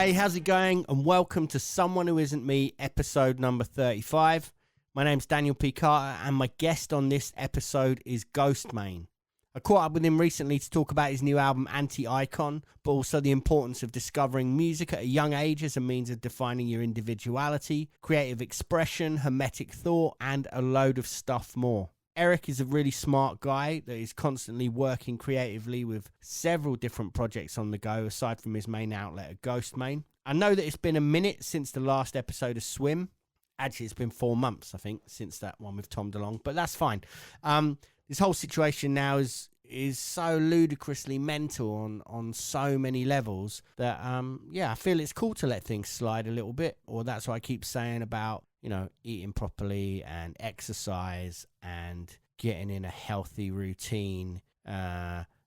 Hey, how's it going? And welcome to Someone Who Isn't Me, episode number 35. My name's Daniel P. Carter, and my guest on this episode is Ghostemane. I caught up with him recently to talk about his new album, Anti-Icon, but also the importance of discovering music at a young age as a means of defining your individuality, creative expression, hermetic thought, and a load of stuff more. Eric is a really smart guy that is constantly working creatively with several different projects on the go, aside from his main outlet at Ghostemane. I know that it's been a minute since the last episode of Swim. Actually, it's been 4 months, I think, since that one with Tom DeLonge, but that's fine. This whole situation now is so ludicrously mental on so many levels that, I feel it's cool to let things slide a little bit, or that's what I keep saying about, eating properly and exercise and getting in a healthy routine,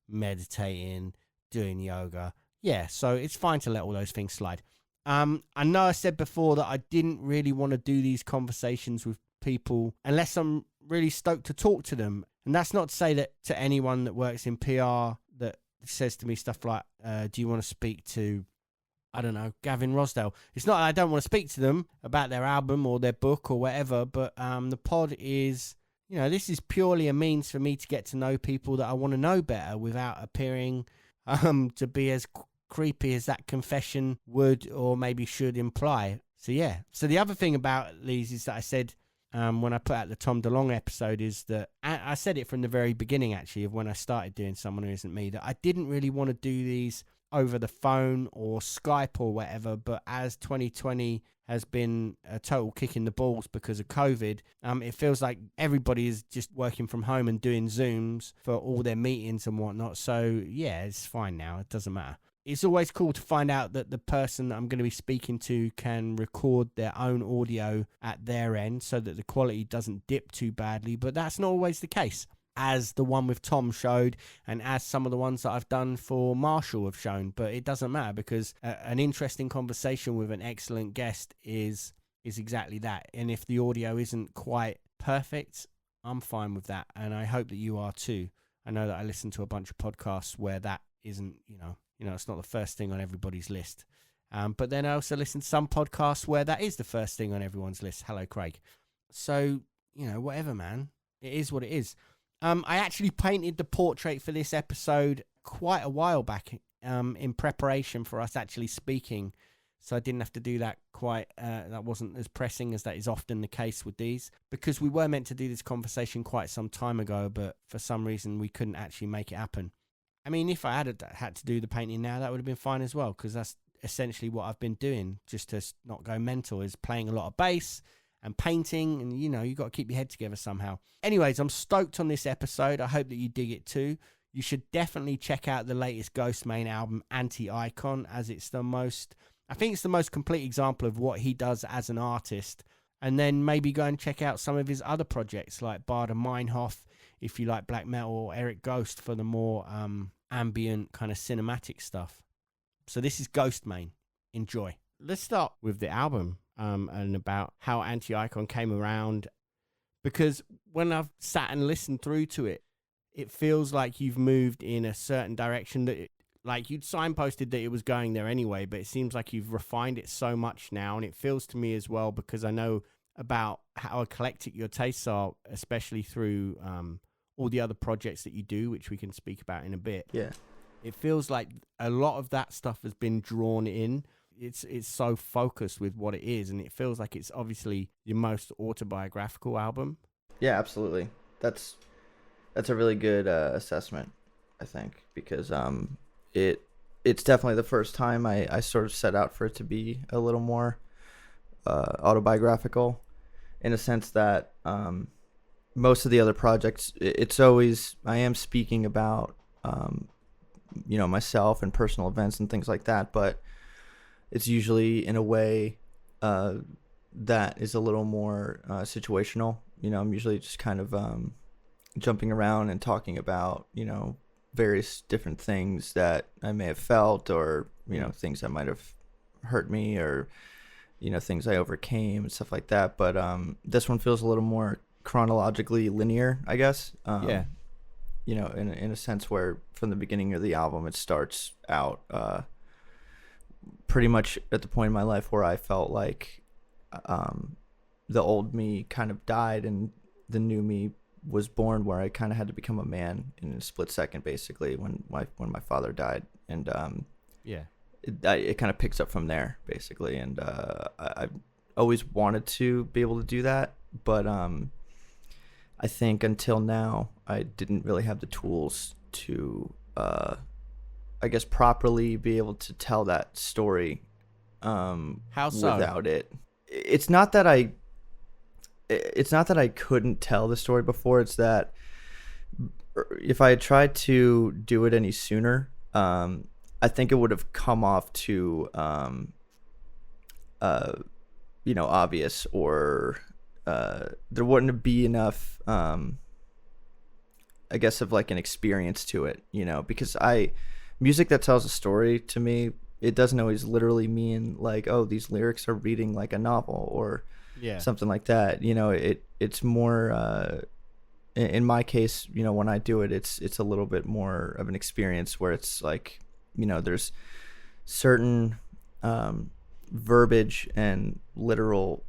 meditating, doing yoga. Yeah, so it's fine to let all those things slide. I know I said before that I didn't really want to do these conversations with people unless I'm really stoked to talk to them. And that's not to say that to anyone that works in PR that says to me stuff like, do you want to speak to, I don't know, Gavin Rossdale? It's not that I don't want to speak to them about their album or their book or whatever, but the pod is, this is purely a means for me to get to know people that I want to know better without appearing to be as creepy as that confession would or maybe should imply. So yeah. So the other thing about these is that I said when I put out the Tom DeLonge episode is that I said it from the very beginning, actually, of when I started doing Someone Who Isn't Me, that I didn't really want to do these over the phone or Skype or whatever, but as 2020 has been a total kick in the balls because of COVID, it feels like everybody is just working from home and doing Zooms for all their meetings and whatnot. So yeah, it's fine now. It doesn't matter. It's always cool to find out that the person that I'm going to be speaking to can record their own audio at their end so that the quality doesn't dip too badly, but that's not always the case, as the one with Tom showed and as some of the ones that I've done for Marshall have shown. But it doesn't matter because an interesting conversation with an excellent guest is exactly that. And if the audio isn't quite perfect, I'm fine with that, and I hope that you are too. I know that I listen to a bunch of podcasts where that isn't, it's not the first thing on everybody's list. But then I also listen to some podcasts where that is the first thing on everyone's list. Hello, Craig. So, whatever, man. It is what it is. I actually painted the portrait for this episode quite a while back in preparation for us actually speaking. So I didn't have to do that that wasn't as pressing as that is often the case with these, because we were meant to do this conversation quite some time ago, but for some reason we couldn't actually make it happen. I mean, if I had to do the painting now, that would have been fine as well, because that's essentially what I've been doing, just to not go mental, is playing a lot of bass and painting, and you got to keep your head together somehow. Anyways, I'm stoked on this episode. I hope that you dig it too. You should definitely check out the latest Ghostemane album, Anti-Icon, as I think it's the most complete example of what he does as an artist. And then maybe go and check out some of his other projects like Bader Meinhof, if you like black metal, or Eric Ghost for the more ambient kind of cinematic stuff. So this is Ghostemane. Enjoy. Let's start with the album and about how Anti-Icon came around, because when I've sat and listened through to it, it feels like you've moved in a certain direction that like you'd signposted that it was going there anyway, but it seems like you've refined it so much now. And it feels to me as well, because I know about how eclectic your tastes are, especially through all the other projects that you do, which we can speak about in a bit. Yeah. It feels like a lot of that stuff has been drawn in. It's so focused with what it is, and it feels like it's obviously your most autobiographical album. Yeah, absolutely. That's a really good assessment, I think, because it's definitely the first time I sort of set out for it to be a little more autobiographical, in a sense that most of the other projects, it's always, I am speaking about myself and personal events and things like that, but it's usually in a way that is a little more situational. I'm usually just kind of jumping around and talking about various different things that I may have felt, or things that might have hurt me, or things I overcame and stuff like that. But this one feels a little more chronologically linear, I guess. Yeah. In a sense where from the beginning of the album it starts out pretty much at the point in my life where I felt like the old me kind of died and the new me was born, where I kind of had to become a man in a split second, basically, when my father died. And Yeah. it kind of picks up from there, basically. And I always wanted to be able to do that, but I think until now I didn't really have the tools to I guess properly be able to tell that story How so? without it. It's not that I couldn't tell the story before. It's that if I had tried to do it any sooner, I think it would have come off too, obvious, or there wouldn't be enough, I guess, of like an experience to it, because music that tells a story to me, it doesn't always literally mean like, oh, these lyrics are reading like a novel or something like that. It's more, in my case, when I do it, it's a little bit more of an experience where it's like, there's certain verbiage and literal,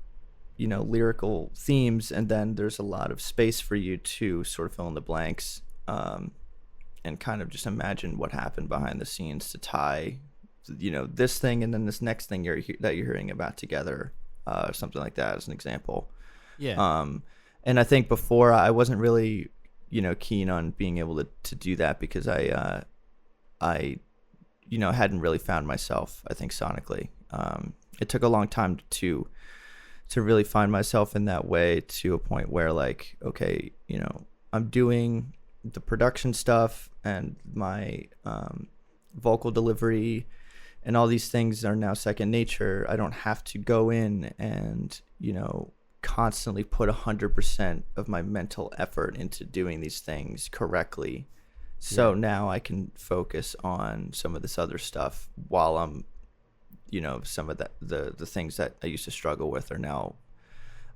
lyrical themes, and then there's a lot of space for you to sort of fill in the blanks, and kind of just imagine what happened behind the scenes to tie, this thing and then this next thing that you're hearing about together, something like that, as an example. Yeah. And I think before I wasn't really, keen on being able to do that, because I hadn't really found myself, I think, sonically. It took a long time to really find myself in that way, to a point where, like, okay, I'm doing the production stuff and my vocal delivery and all these things are now second nature. I don't have to go in and, constantly put 100% of my mental effort into doing these things correctly. So now I can focus on some of this other stuff while I'm, some of the things that I used to struggle with are now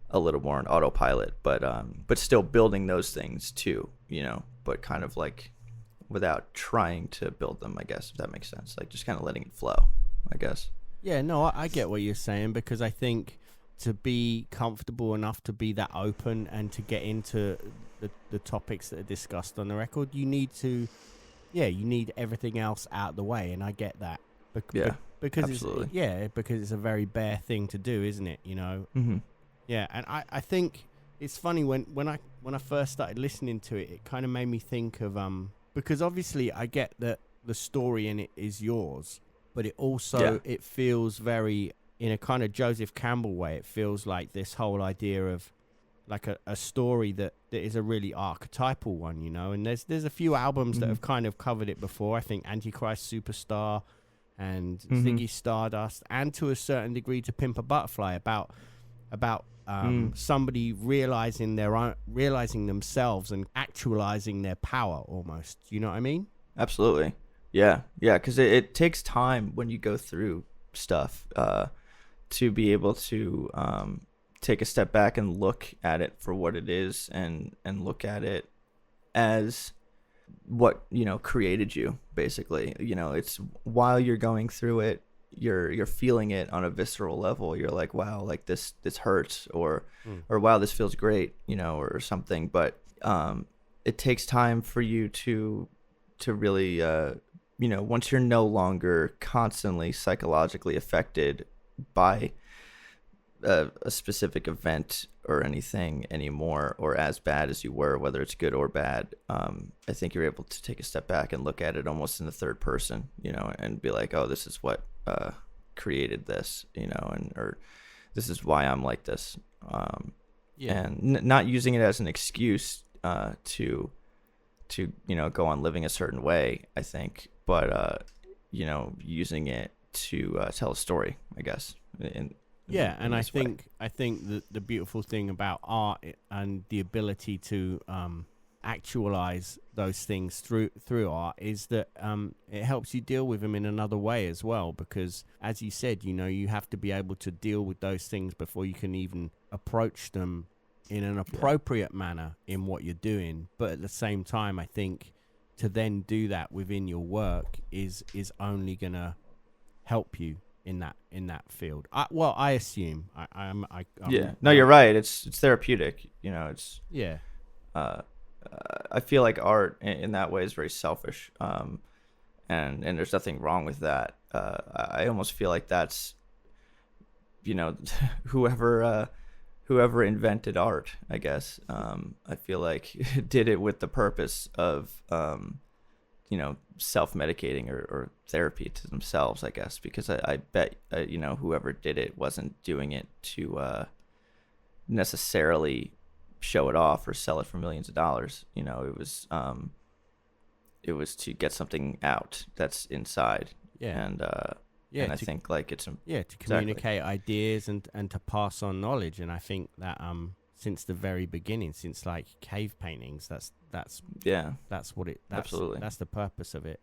a little more on autopilot, but still building those things too, but kind of like without trying to build them, I guess, if that makes sense. Like just kind of letting it flow, I guess. Yeah, no, I get what you're saying, because I think to be comfortable enough to be that open and to get into the topics that are discussed on the record, you need everything else out the way, and I get that. Because absolutely. Because it's a very bare thing to do, isn't it? Mm-hmm. Yeah, and I think it's funny when I first started listening to it, it kind of made me think of because obviously I get that the story in it is yours, but it also it feels very, in a kind of Joseph Campbell way, it feels like this whole idea of like a story that is a really archetypal one, and there's a few albums that have kind of covered it before. I think Antichrist Superstar and Ziggy Stardust, and to a certain degree To Pimp a Butterfly, about somebody realizing themselves and actualizing their power, almost. You know what I mean? Absolutely. Yeah, because it takes time when you go through stuff to be able to take a step back and look at it for what it is, and look at it as what created you, basically. It's while you're going through it, you're feeling it on a visceral level. You're like, wow, like this hurts, or wow, this feels great, or something. But it takes time for you to really once you're no longer constantly psychologically affected by a specific event or anything anymore, or as bad as you were, whether it's good or bad, I think you're able to take a step back and look at it almost in the third person, and be like, oh, this is what created this, or this is why I'm like this, and not using it as an excuse to go on living a certain way, I think, but using it to tell a story, I guess. And I think the beautiful thing about art and the ability to actualize those things through art is that it helps you deal with them in another way as well, because as you said, you have to be able to deal with those things before you can even approach them in an appropriate manner in what you're doing. But at the same time, I think to then do that within your work is only gonna help you in that field. I assume I'm Yeah. No, you're right. It's therapeutic. It's yeah. uh, I feel like art in that way is very selfish. And there's nothing wrong with that. I almost feel like that's, whoever whoever invented art, I guess. I feel like did it with the purpose of, self-medicating or therapy to themselves, I guess, because I bet, whoever did it wasn't doing it to necessarily show it off or sell it for millions of dollars. It was to get something out that's inside. Yeah. And Yeah, and I think like it's to exactly. communicate ideas and to pass on knowledge. And I think that since the very beginning, since like cave paintings, that's what it Absolutely. that's the purpose of it.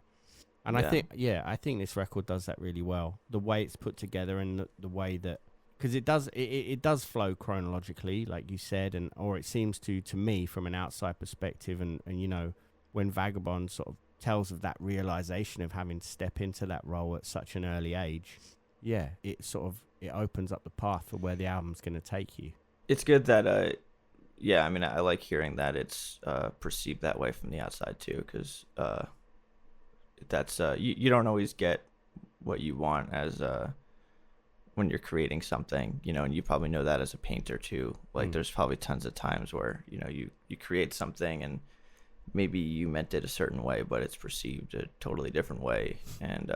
And Yeah. I think this record does that really well. The way it's put together and the way that, because it does flow chronologically, like you said, or it seems to me from an outside perspective. And when Vagabond sort of tells of that realization of having to step into that role at such an early age, it opens up the path for where the album's going to take you. It's good that I like hearing that it's perceived that way from the outside too, because that's you don't always get what you want as when you're creating something, and you probably know that as a painter too. Like there's probably tons of times where you create something and maybe you meant it a certain way, but it's perceived a totally different way. And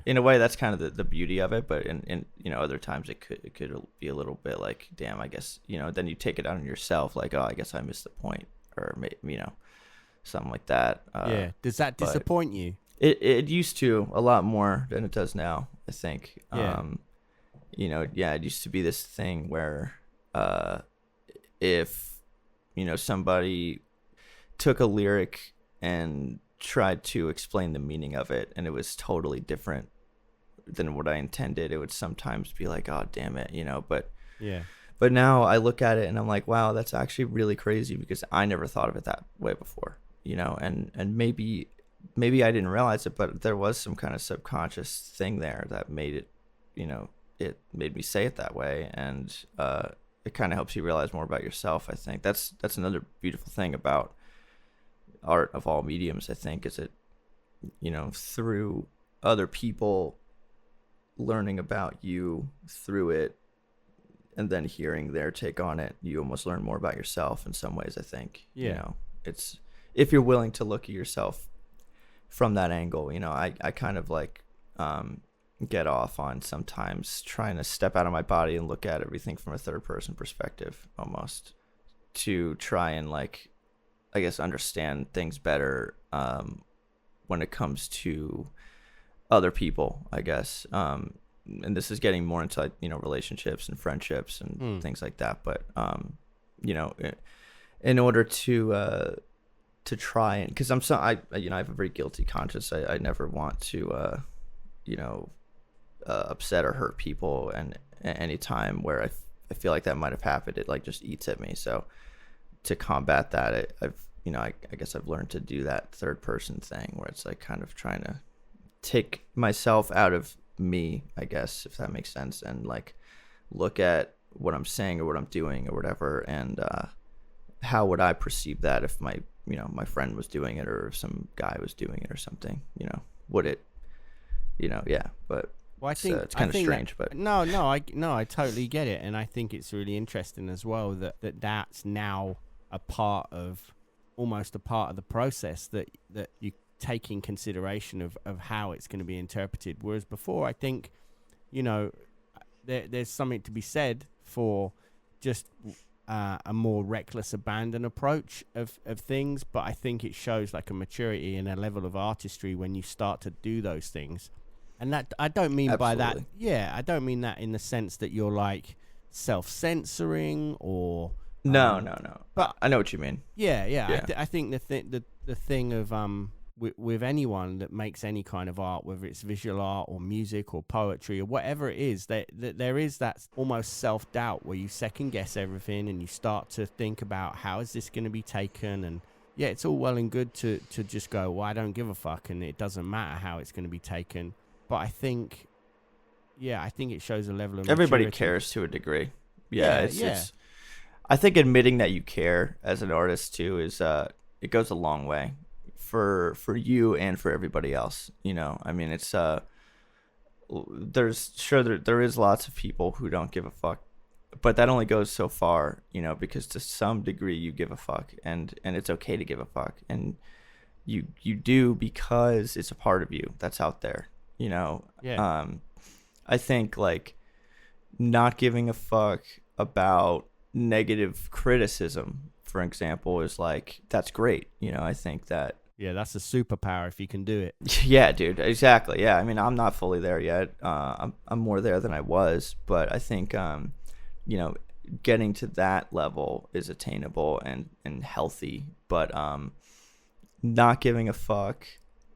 in a way, that's kind of the beauty of it. But in other times it could be a little bit like, damn, I guess, then you take it out on yourself, like, oh, I guess I missed the point, or something like that. Does that disappoint you? It used to a lot more than it does now, I think. It used to be this thing where if somebody took a lyric and tried to explain the meaning of it and it was totally different than what I intended, it would sometimes be like, oh, damn it, but now I look at it and I'm like, wow, that's actually really crazy, because I never thought of it that way before, and maybe I didn't realize it, but there was some kind of subconscious thing there that made it, it made me say it that way. And it kind of helps you realize more about yourself. I think that's another beautiful thing about art of all mediums, I think, is it, through other people learning about you through it and then hearing their take on it, you almost learn more about yourself in some ways, I think. It's, if you're willing to look at yourself from that angle, I kind of like get off on sometimes trying to step out of my body and look at everything from a third person perspective, almost, to try and, like, I guess, understand things better when it comes to other people, I guess. And this is getting more into, like, relationships and friendships and things like that. But, in order to try and, because I have a very guilty conscience. I never want to, upset or hurt people. And any time where I feel like that might have happened, it, like, just eats at me. So to combat that, I guess I've learned to do that third person thing where it's like kind of trying to take myself out of me, I guess, if that makes sense, and like look at what I'm saying or what I'm doing or whatever, and how would I perceive that if my friend was doing it, or if some guy was doing it or something, would it, but well, I think it's kind of strange, but no, I totally get it. And I think it's really interesting as well that's now almost a part of the process that you take in consideration of how it's going to be interpreted. Whereas before, I think, there's something to be said for just a more reckless abandon approach of things. But I think it shows like a maturity and a level of artistry when you start to do those things. And that, I don't mean by that. Yeah, I don't mean that in the sense that you're like self-censoring or. No. But I know what you mean. Yeah. I think the thing of with anyone that makes any kind of art, whether it's visual art or music or poetry or whatever it is, that there is that almost self-doubt where you second guess everything and you start to think about how is this going to be taken. And yeah, it's all well and good to just go, well, I don't give a fuck and it doesn't matter how it's going to be taken. But I think yeah, I think it shows a level of Everybody maturity. cares to a degree. Yeah, It's I think admitting that you care as an artist too is it goes a long way for you and for everybody else. You know, I mean, it's there is lots of people who don't give a fuck, but that only goes so far, you know, because to some degree you give a fuck, and it's okay to give a fuck, and you do because it's a part of you that's out there, you know. Yeah. I think like not giving a fuck about negative criticism, for example, is like, that's great, you know. I think that Yeah, that's a superpower if you can do it. yeah, dude, exactly. Yeah, I mean, I'm not fully there yet. I'm more there than I was, but I think you know, getting to that level is attainable and healthy. But not giving a fuck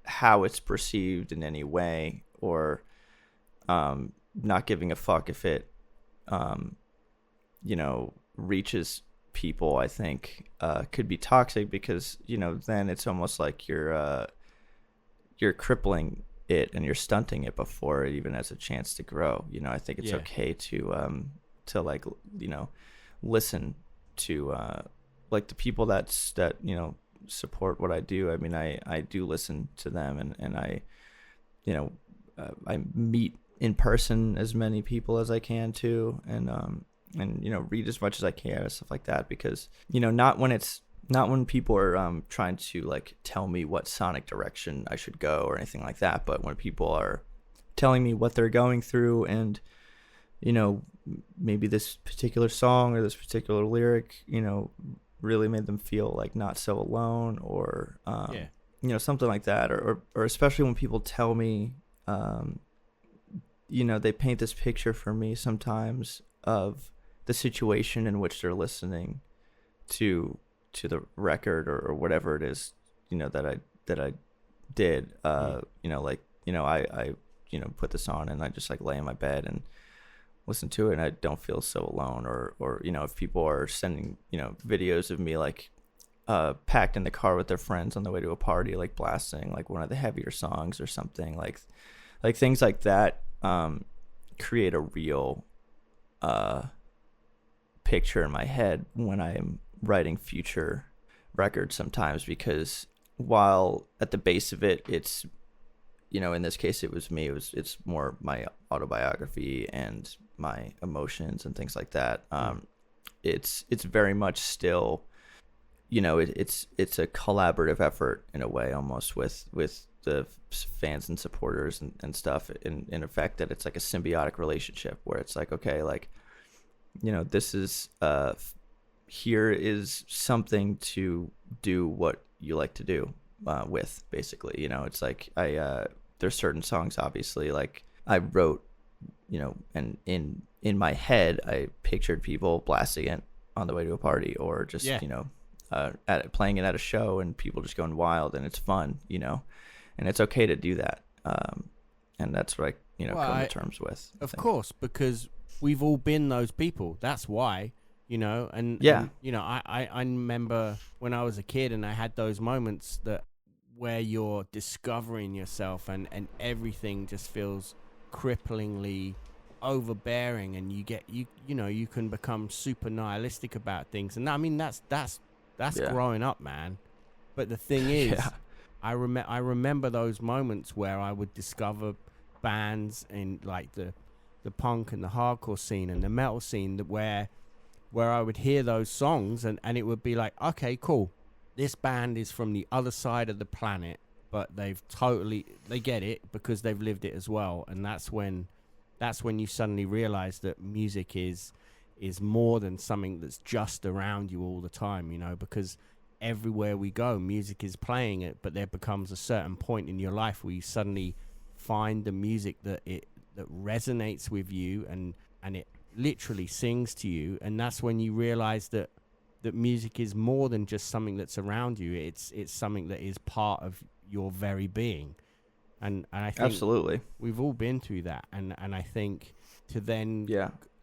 how it's perceived in any way, or not giving a fuck if it you know, reaches people, I think could be toxic, because, you know, then it's almost like you're crippling it and you're stunting it before it even has a chance to grow. You know, I think it's okay to like, you know, listen to like the people that you know, support what I do. I mean, I do listen to them, and I, you know, I meet in person as many people as I can too, and you know, read as much as I can and stuff like that, because, you know, not when people are trying to like tell me what sonic direction I should go or anything like that, but when people are telling me what they're going through, and, you know, maybe this particular song or this particular lyric, you know, really made them feel like not so alone, or you know, something like that, or especially when people tell me, you know, they paint this picture for me sometimes of the situation in which they're listening to the record, or whatever it is, you know, that I did. You know, like, you know, I you know, put this on and I just like lay in my bed and listen to it, and I don't feel so alone. Or you know, if people are sending, you know, videos of me like packed in the car with their friends on the way to a party, like blasting like one of the heavier songs or something, like things like that create a real picture in my head when I am writing future records sometimes, because while at the base of it, it's, you know, in this case it was me, it's more my autobiography and my emotions and things like that. It's very much still, you know, it's a collaborative effort in a way, almost with the fans and supporters and stuff, in effect, that it's like a symbiotic relationship where it's like, okay, like, you know, this is here is something to do what you like to do with, basically. You know, it's like there's certain songs, obviously, like I wrote, you know, and in my head I pictured people blasting it on the way to a party, or just you know, playing it at a show and people just going wild, and it's fun, you know, and it's okay to do that, and that's what I, you know, come to terms with. Of course, because we've all been those people. That's why, you know, and you know, I remember when I was a kid and I had those moments where you're discovering yourself, and everything just feels cripplingly overbearing, and you know, you can become super nihilistic about things. And I mean, that's growing up, man. But the thing is, I remember those moments where I would discover bands in like the punk and the hardcore scene and the metal scene, where I would hear those songs and it would be like, okay, cool, this band is from the other side of the planet, but they get it because they've lived it as well. And that's when you suddenly realize that music is more than something that's just around you all the time, you know, because everywhere we go, music is playing it. But there becomes a certain point in your life where you suddenly find the music that resonates with you, and it literally sings to you. And that's when you realize that music is more than just something that's around you. It's something that is part of your very being. And I think absolutely we've all been through that. And I think to then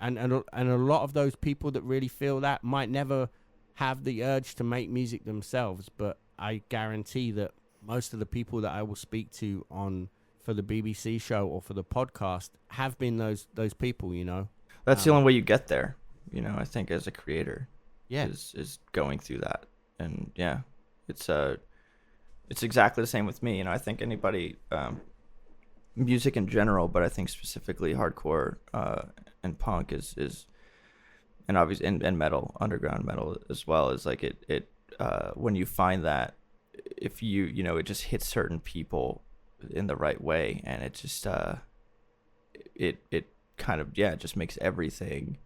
and a lot of those people that really feel that might never have the urge to make music themselves, but I guarantee that most of the people that I will speak to on for the BBC show or for the podcast have been those people, you know. That's the only way you get there, you know, I think, as a creator. Yeah. Is going through that. And yeah, it's exactly the same with me. You know, I think anybody, music in general, but I think specifically hardcore and punk is and obviously and metal, underground metal as well, is like it when you find that, if you know, it just hits certain people in the right way, and it just it kind of, yeah, it just makes everything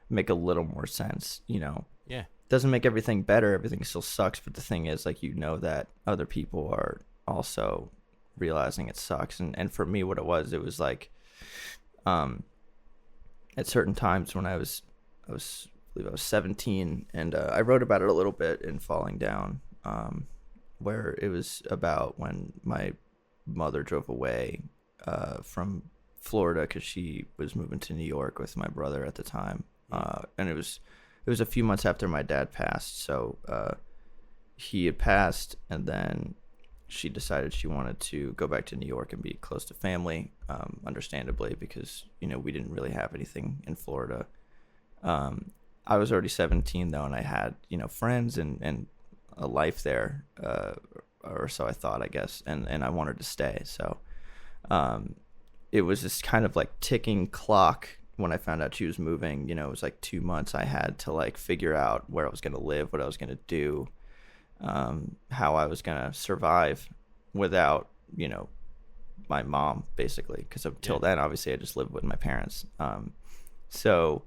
make a little more sense, you know. Yeah. Doesn't make everything better, everything still sucks, but the thing is, like, you know that other people are also realizing it sucks. And for me, what it was like, at certain times when I believe I was 17, and I wrote about it a little bit in Falling Down, where it was about when my mother drove away from Florida because she was moving to New York with my brother at the time, and it was a few months after my dad passed. So he had passed, and then she decided she wanted to go back to New York and be close to family, understandably, because, you know, we didn't really have anything in Florida. I was already 17 though, and I had, you know, friends and a life there, or so I thought, I guess, and I wanted to stay. So it was this kind of like ticking clock. When I found out she was moving, you know, it was like 2 months. I had to like figure out where I was going to live, what I was going to do, how I was going to survive without, you know, my mom, basically. Because until then, obviously, I just lived with my parents. So,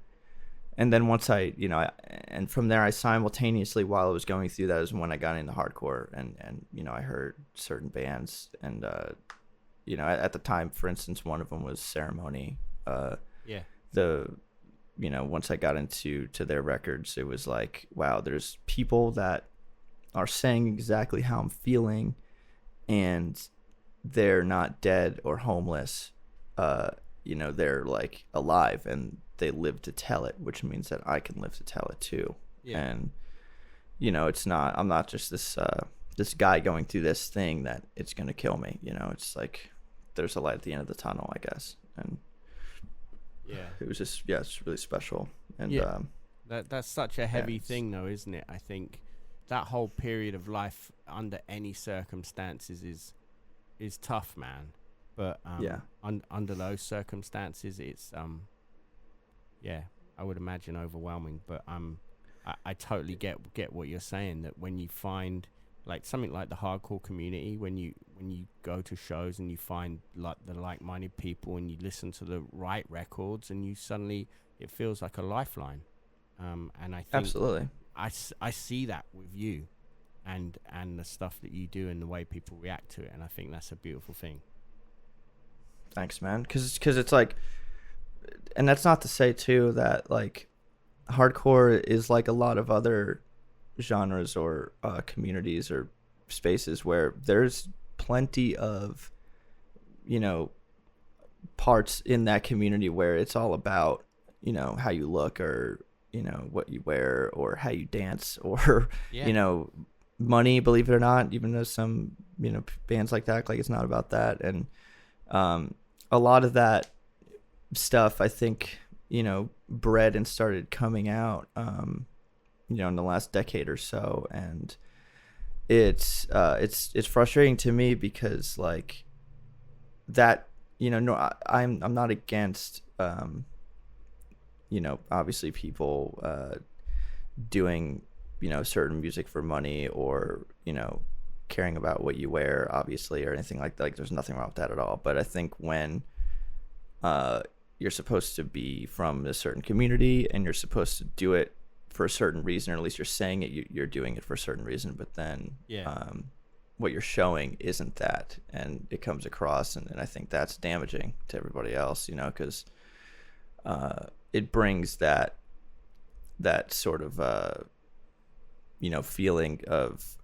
and then once and from there, I simultaneously, while I was going through that, is when I got into hardcore, and you know, I heard certain bands, and you know, at the time, for instance, one of them was Ceremony. You know, once I got into their records, it was like, wow, there's people that are saying exactly how I'm feeling, and they're not dead or homeless. You know, they're like alive, and they live to tell it, which means that I can live to tell it too. Yeah. And you know, I'm not just this guy going through this thing that it's gonna kill me. You know, it's like there's a light at the end of the tunnel, I guess. And yeah, it was just, yeah, it's really special. And that's such a heavy thing though, isn't it? I think that whole period of life under any circumstances is tough, man. But under those circumstances, it's I would imagine overwhelming. But I totally get what you're saying, that when you find like something like the hardcore community, when you go to shows and you find like the like-minded people, and you listen to the right records, and you suddenly, it feels like a lifeline. And I think absolutely, I see that with you, and the stuff that you do and the way people react to it, and I think that's a beautiful thing. Thanks, man. Because it's like, and that's not to say too that like hardcore is like a lot of other genres or communities or spaces where there's plenty of, you know, parts in that community where it's all about, you know, how you look, or, you know, what you wear, or how you dance, or you know, money, believe it or not, even though some, you know, bands like that, like, it's not about that. And a lot of that stuff, I think, you know, bred and started coming out you know, in the last decade or so. And it's frustrating to me because like that, you know, no, I'm not against you know, obviously people doing, you know, certain music for money, or, you know, caring about what you wear, obviously, or anything like that. Like, there's nothing wrong with that at all. But I think when you're supposed to be from a certain community, and you're supposed to do it for a certain reason, or at least you're saying it, you're doing it for a certain reason, but then what you're showing isn't that, and it comes across, and I think that's damaging to everybody else, you know, because it brings that sort of you know, feeling of,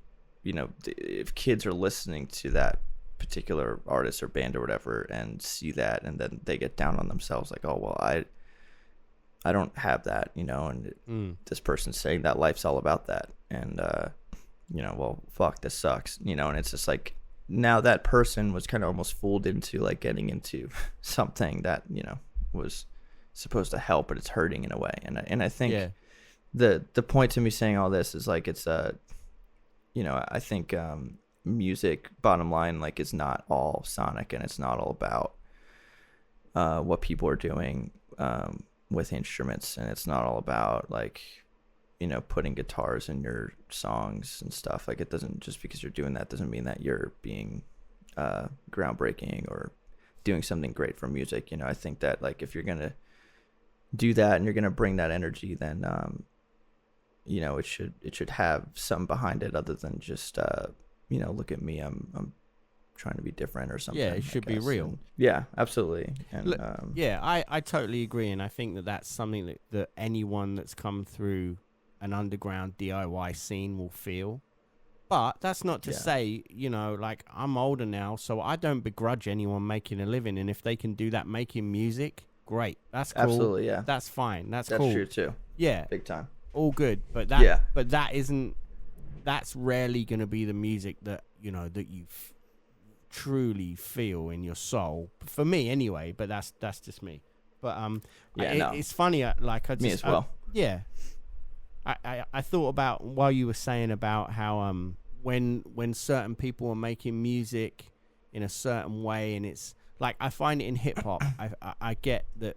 you know, if kids are listening to that particular artist or band or whatever and see that, and then they get down on themselves like, oh well, I don't have that, you know, and this person's saying that life's all about that, and you know, well, fuck, this sucks, you know. And it's just like, now that person was kind of almost fooled into like getting into something that, you know, was supposed to help, but it's hurting in a way. And I think Yeah. the point to me saying all this is like, it's you know, I think music, bottom line, like, is not all sonic, and it's not all about what people are doing with instruments, and it's not all about like, you know, putting guitars in your songs and stuff. Like, it doesn't, just because you're doing that doesn't mean that you're being groundbreaking or doing something great for music. You know, I think that like, if you're gonna do that and you're gonna bring that energy, then you know, it should have something behind it other than just you know, look at me, I'm trying to be different or something. Yeah, it should be real. And, yeah, absolutely. And Look, yeah, I totally agree, and I think that that's something that anyone that's come through an underground DIY scene will feel. But that's not to say, you know, like, I'm older now, so I don't begrudge anyone making a living, and if they can do that making music, great. That's cool. Absolutely, yeah. That's fine. That's That's cool. true too. Yeah. Big time. All good. But that isn't, that's rarely going to be the music that, you know, that you truly feel in your soul. For me anyway, but that's just me. But it's funny, like, I just, me as well. Yeah. I thought about, while you were saying about how when certain people are making music in a certain way, and it's like, I find it in hip hop, I get that.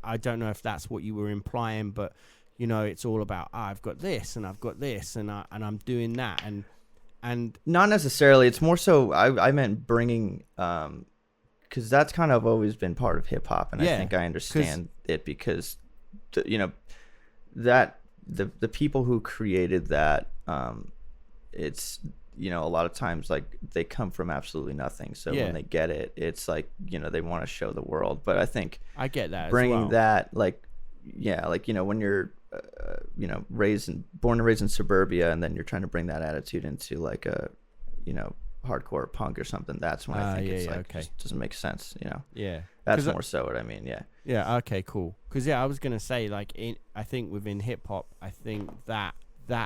I don't know if that's what you were implying, but, you know, it's all about, I've got this and I've got this and I'm doing that, and not necessarily. It's more so I meant bringing because that's kind of always been part of hip hop, and I think I understand it because you know, that the people who created that, it's, you know, a lot of times, like, they come from absolutely nothing, so when they get it, it's like, you know, they want to show the world. But I think I get that bringing as well. that, like, like, you know, when you're you know, born and raised in suburbia, and then you're trying to bring that attitude into like a, you know, hardcore punk or something, that's when I think it's like, just doesn't make sense, you know. That's more so what I mean. Okay, cool. Because I was gonna say, like, I think within hip hop, I think that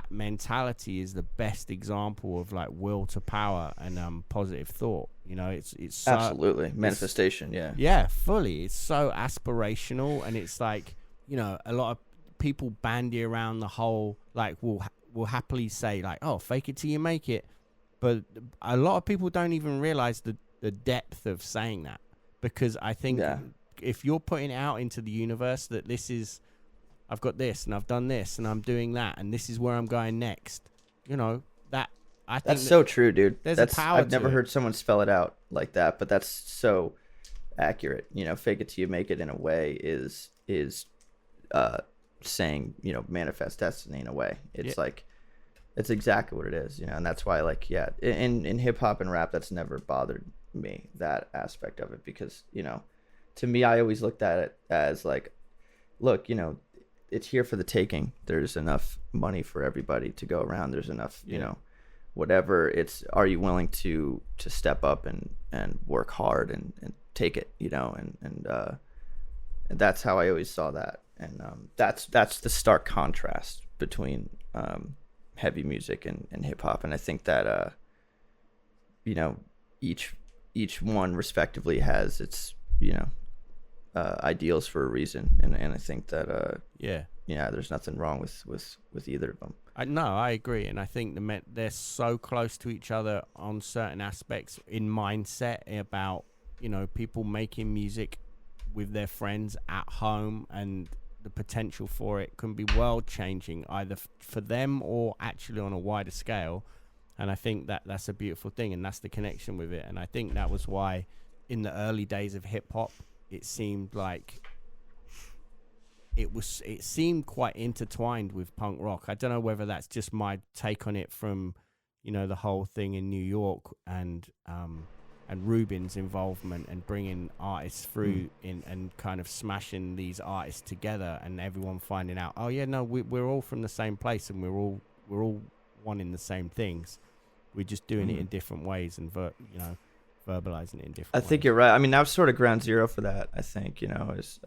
mentality is the best example of like will to power and positive thought. You know, it's so, absolutely manifestation. Fully. It's so aspirational, and it's like, you know, a lot of people bandy around the whole, like, will happily say like, oh, fake it till you make it, but a lot of people don't even realize the depth of saying that, because I think if you're putting it out into the universe that this is, I've got this and I've done this and I'm doing that and this is where I'm going next, you know, that I think that's so true, dude. There's a power. I've never heard someone spell it out like that, but that's so accurate. You know, fake it till you make it, in a way, is saying, you know, manifest destiny in a way. It's like, it's exactly what it is, you know. And that's why, like, in hip hop and rap, that's never bothered me, that aspect of it, because, you know, to me, I always looked at it as like, look, you know, it's here for the taking. There's enough money for everybody to go around. There's enough, you know, whatever. It's, are you willing to step up and work hard and take it, you know, and that's how I always saw that. And that's the stark contrast between heavy music and hip hop. And I think that you know, each one respectively has its, you know, ideals for a reason, and I think that there's nothing wrong with either of them. I agree, and I think they're so close to each other on certain aspects in mindset, about, you know, people making music with their friends at home, and the potential for it can be world changing, either for them or actually on a wider scale. And I think that's a beautiful thing, and that's the connection with it. And I think that was why in the early days of hip hop, it seemed like it seemed quite intertwined with punk rock. I don't know whether that's just my take on it from, you know, the whole thing in New York and Rubin's involvement and bringing artists through in and kind of smashing these artists together, and everyone finding out, oh yeah, no, we're all from the same place, and we're all wanting the same things. We're just doing it in different ways, and verbalizing it in different ways. I think you're right. I mean, that was sort of ground zero for that, I think, you know, is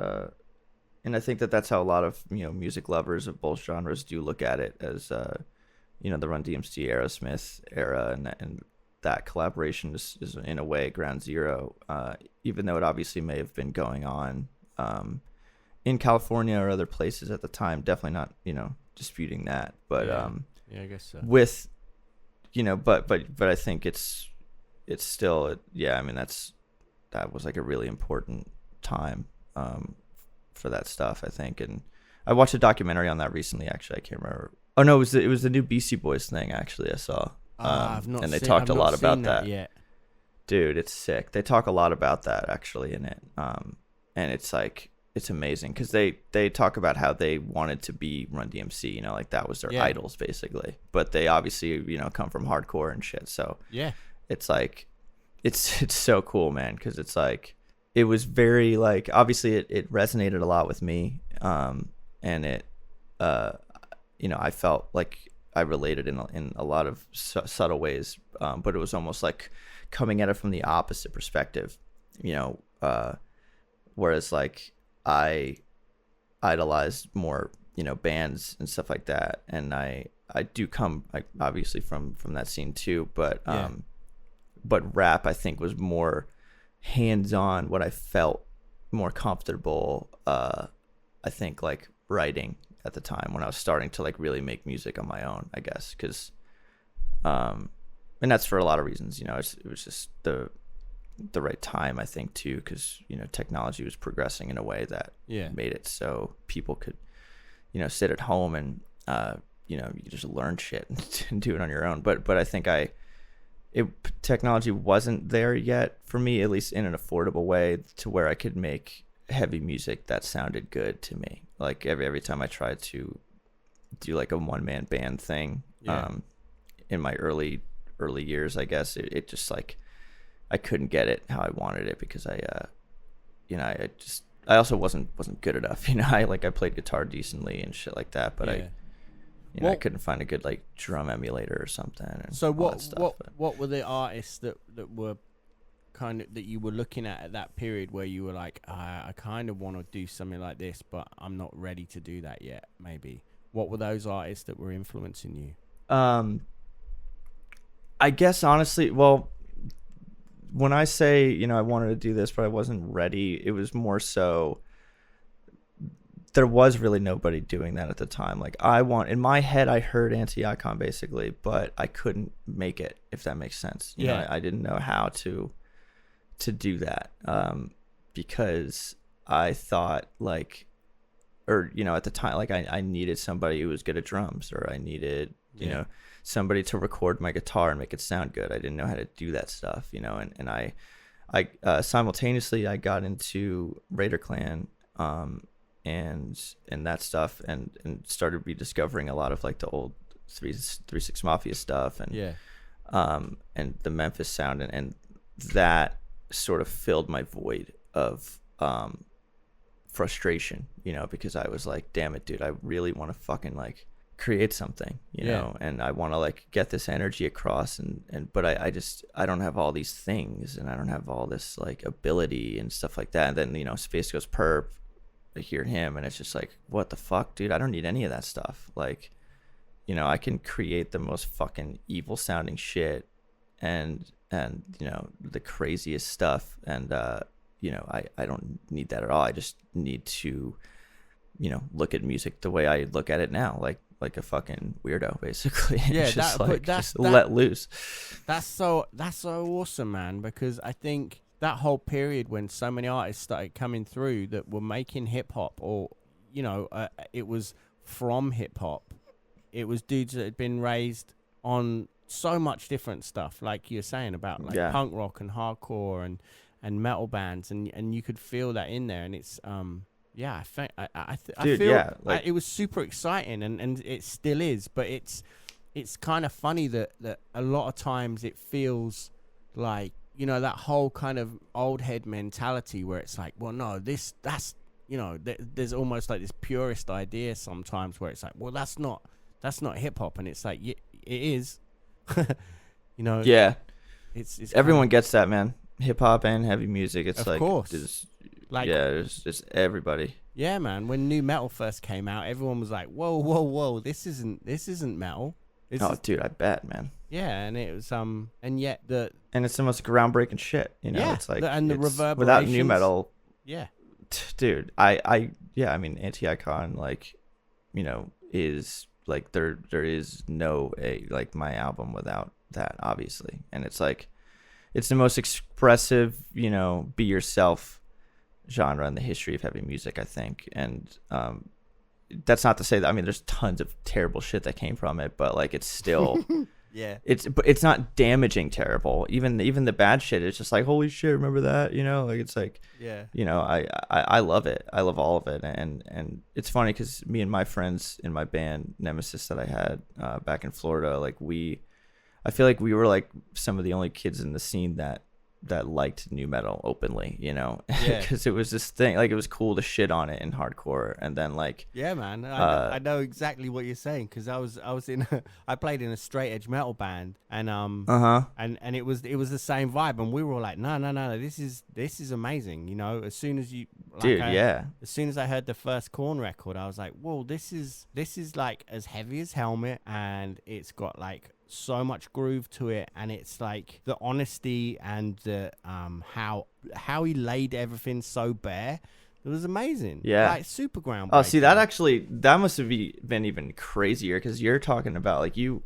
and I think that's how a lot of, you know, music lovers of both genres do look at it, as you know, the Run DMC, Aerosmith era, and that collaboration is in a way ground zero, even though it obviously may have been going on in California or other places at the time. Definitely not, disputing that. But yeah, I guess so. with, but I think it's still, yeah, I mean, that was like a really important time for that stuff, I think. And I watched a documentary on that recently, actually. I can't remember. Oh no, it was the new Beastie Boys thing, actually. I saw. I've not and they seen, talked I've a not lot about seen that. yet. Dude, it's sick. They talk a lot about that actually in it. And it's like, it's amazing because they talk about how they wanted to be Run DMC, like that was their idols basically. But they obviously, come from hardcore and shit. So yeah, it's like, it's so cool, man. Because it's like, it was very like, obviously it resonated a lot with me. And it, I felt like I related in a lot of subtle ways, but it was almost like coming at it from the opposite perspective, whereas like I idolized more, bands and stuff like that, and I do come like obviously from that scene too, but but rap I think was more hands-on, what I felt more comfortable, I think like writing at the time when I was starting to like really make music on my own, I guess, because and that's for a lot of reasons, it was just the right time, I think, too, because technology was progressing in a way that made it so people could sit at home and you could just learn shit and do it on your own. But I think technology wasn't there yet for me, at least in an affordable way, to where I could make heavy music that sounded good to me. Like every time I tried to do like a one-man band thing, in my early years, I guess it just like I couldn't get it how I wanted it because I also wasn't good enough. I played guitar decently and shit like that, but I couldn't find a good like drum emulator or something. And so what what were the artists that were kind of that you were looking at that period where you were like, I kind of want to do something like this, but I'm not ready to do that yet? Maybe what were those artists that were influencing you? I guess honestly, well, when I say, I wanted to do this, but I wasn't ready, it was more so there was really nobody doing that at the time. Like in my head, I heard Anti-Icon basically, but I couldn't make it, if that makes sense. You know, I didn't know how to do that, because I thought like, or, at the time, like I needed somebody who was good at drums, or I needed, somebody to record my guitar and make it sound good. I didn't know how to do that stuff, and I simultaneously I got into Raider Clan, and that stuff, and started rediscovering a lot of like the old 3-6 Mafia stuff, and and the Memphis sound, and that sort of filled my void of frustration, because I was like, damn it, dude, I really want to fucking like create something, and I want to like get this energy across, but I don't have all these things, and I don't have all this like ability and stuff like that. And then Space Ghost Perp, I hear him, and it's just like, what the fuck, dude? I don't need any of that stuff. Like, I can create the most fucking evil sounding shit, and the craziest stuff, and I don't need that at all. I just need to look at music the way I look at it now, like a fucking weirdo, basically. Just let loose. That's so awesome, man, because I think that whole period when so many artists started coming through that were making hip hop, or it was from hip hop, it was dudes that had been raised on so much different stuff, like you're saying about like punk rock and hardcore and metal bands, and you could feel that in there, and it's I feel it was super exciting, and it still is, but it's kind of funny that a lot of times it feels like, that whole kind of old head mentality where it's like, well, no, that's there's almost like this purist idea sometimes where it's like, well, that's not hip hop, and it's like, it is. It's everyone gets that, man. Hip hop and heavy music, it's of course. It's just everybody. Yeah, man. When new metal first came out, everyone was like, whoa, this isn't metal. It's Oh, dude, I bet, man. yeah, and it was and yet And it's the most groundbreaking shit. You know, yeah, it's like and the it's, reverberations without new metal, Yeah, dude. I mean, Anti-Icon, like, you know, is like there is no like my album without that, obviously. And it's like it's the most expressive, you know, be yourself genre in the history of heavy music, I think. And that's not to say that, I mean, there's tons of terrible shit that came from it, but like it's still yeah, it's not damaging terrible. Even the bad shit, it's just like, holy shit, remember that? You know, like it's like, yeah, you know, I love it. I love all of it. And it's funny because me and my friends in my band Nemesis that I had back in Florida, like I feel like we were like some of the only kids in the scene that liked new metal openly, you know, Yeah. because it was this thing, like it was cool to shit on it in hardcore. And then like, yeah, man. I know exactly what you're saying because I was in I played in a straight edge metal band and and it was the same vibe and we were all like, no, this is amazing, you know. As soon as you like, dude, as soon as I heard the first Korn record, I was like, whoa, this is like as heavy as Helmet and it's got like so much groove to it, and it's like the honesty and the how he laid everything so bare. It was amazing. Yeah. Like super groundbreaking. Oh, see, that must have been even crazier because you're talking about like you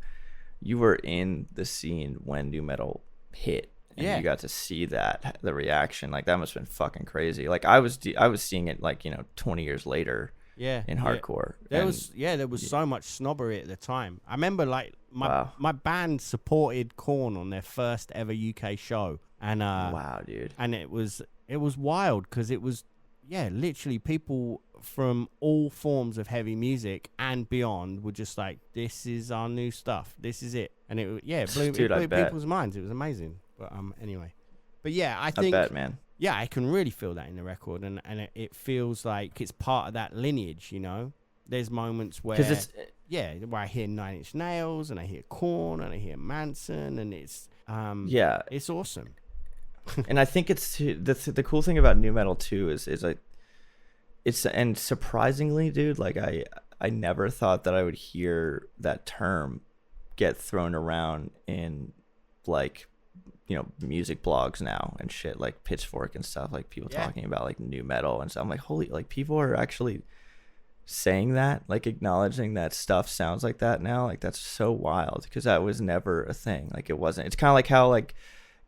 were in the scene when new metal hit, and Yeah. you got to see the reaction. Like that must have been fucking crazy. Like I was seeing it like, you know, 20 years later. Yeah, in hardcore. There was so much snobbery at the time. I remember like my band supported Korn on their first ever UK show, and wow, dude, and it was wild because it was literally people from all forms of heavy music and beyond were just like, this is our new stuff, this is it, and it blew people's minds. It was amazing. But anyway, but yeah, I think bet, man. Yeah, I can really feel that in the record, and it feels like it's part of that lineage, you know? There's moments where, where I hear Nine Inch Nails, and I hear Korn, and I hear Manson, and it's, it's awesome. And I think it's, the cool thing about new metal, too, is like, and surprisingly, dude, like, I never thought that I would hear that term get thrown around in, like, you know, music blogs now and shit, like Pitchfork and stuff, like people talking about like new metal and stuff. I'm like, holy, like people are actually saying that, like acknowledging that stuff sounds like that now. Like that's so wild because that was never a thing. Like it wasn't. It's kind of like how like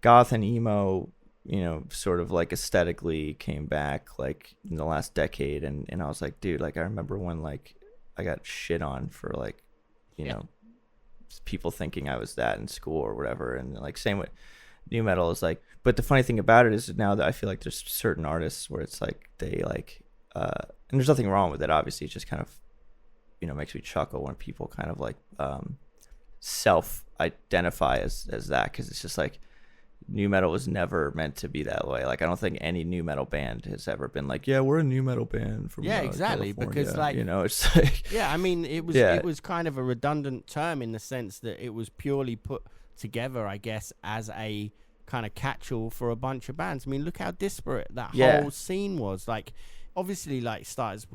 goth and emo, you know, sort of like aesthetically came back like in the last decade. And I was like, dude, like I remember when like I got shit on for like, you know, people thinking I was that in school or whatever. And like same with new metal is like, but the funny thing about it is now that I feel like there's certain artists where it's like they like and there's nothing wrong with it, obviously. It just kind of, you know, makes me chuckle when people kind of like self identify as that, because it's just like new metal was never meant to be that way. Like I don't think any new metal band has ever been like, yeah, we're a new metal band from exactly, California. because like, you know, it's like I mean it was kind of a redundant term in the sense that it was purely put together, I guess, as a kind of catch-all for a bunch of bands. I mean, look how disparate that whole scene was. Like, obviously, like starts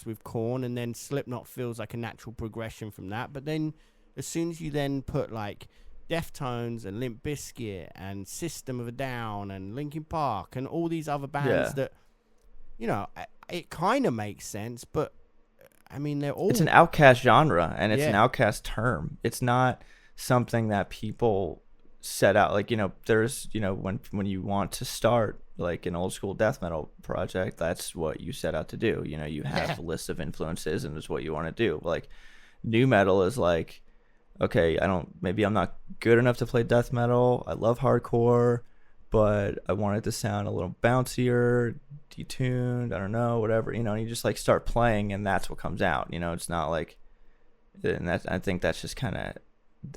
with Korn, and then Slipknot feels like a natural progression from that. But then, as soon as you then put like Deftones and Limp Bizkit and System of a Down and Linkin Park and all these other bands that, you know, it kind of makes sense. But I mean, they're all, it's an outcast genre, and it's an outcast term. It's not something that people set out, like, you know, there's, you know, when you want to start like an old school death metal project, that's what you set out to do. You know, you have a list of influences and it's what you want to do. Like new metal is like, okay, maybe I'm not good enough to play death metal, I love hardcore, but I want it to sound a little bouncier, detuned, I don't know, whatever, you know, and you just like start playing and that's what comes out. You know, it's not like, and that, I think that's just kind of,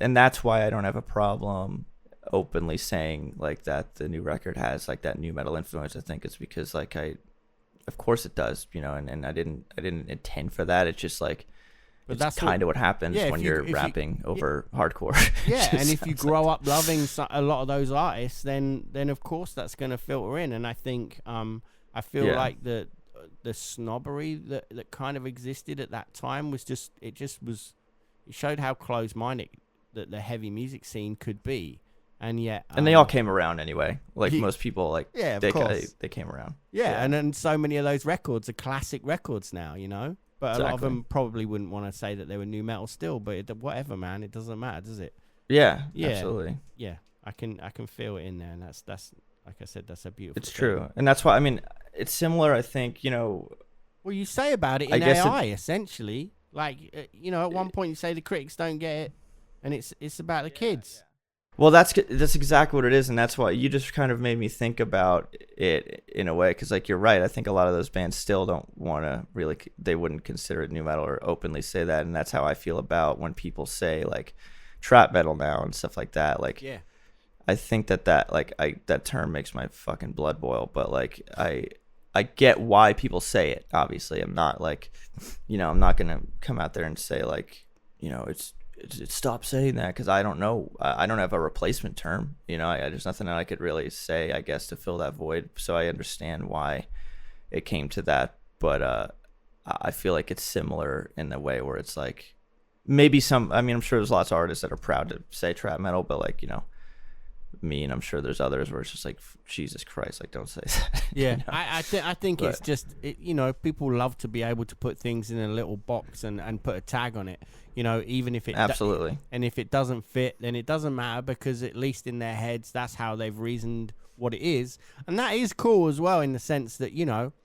and that's why I don't have a problem openly saying like that the new record has like that new metal influence. I think it's because like of course it does, you know, and I didn't intend for that. It's just like, but it's that's kind of what happens when you're rapping over hardcore. Yeah, and if you grow up loving a lot of those artists, then of course that's going to filter in. And I think I feel like the snobbery that kind of existed at that time was it showed how close-minded that the heavy music scene could be. And yet, and they all came around anyway. Like most people, like yeah, of they course. they came around. Yeah, and then so many of those records are classic records now, you know. But a lot of Exactly. them probably wouldn't want to say that they were new metal still. But whatever, man, it doesn't matter, does it? Yeah, Yeah. absolutely. Yeah, I can feel it in there, and that's like I said, that's a beautiful. It's thing. true, and that's why I mean it's similar. I think Well, you say about it in AI essentially, like at one point you say the critics don't get it, and it's about the kids. Well, that's exactly what it is, and that's why you just kind of made me think about it in a way, because like you're right. I think a lot of those bands still don't want to really, they wouldn't consider it new metal or openly say that, and that's how I feel about when people say like trap metal now and stuff like that. Like, yeah, I think that that term makes my fucking blood boil, but like I get why people say it. Obviously, I'm not like, I'm not gonna come out there and say like, it's stop saying that, because I don't know. I don't have a replacement term. There's nothing that I could really say, I guess, to fill that void. So I understand why it came to that. But I feel like it's similar in the way where it's like maybe I'm sure there's lots of artists that are proud to say trap metal, but like, me, and I'm sure there's others where it's just like, Jesus Christ, like don't say that. yeah. I think it's just people love to be able to put things in a little box and put a tag on it. Even if it absolutely, and if it doesn't fit, then it doesn't matter, because at least in their heads, that's how they've reasoned what it is, and that is cool as well in the sense that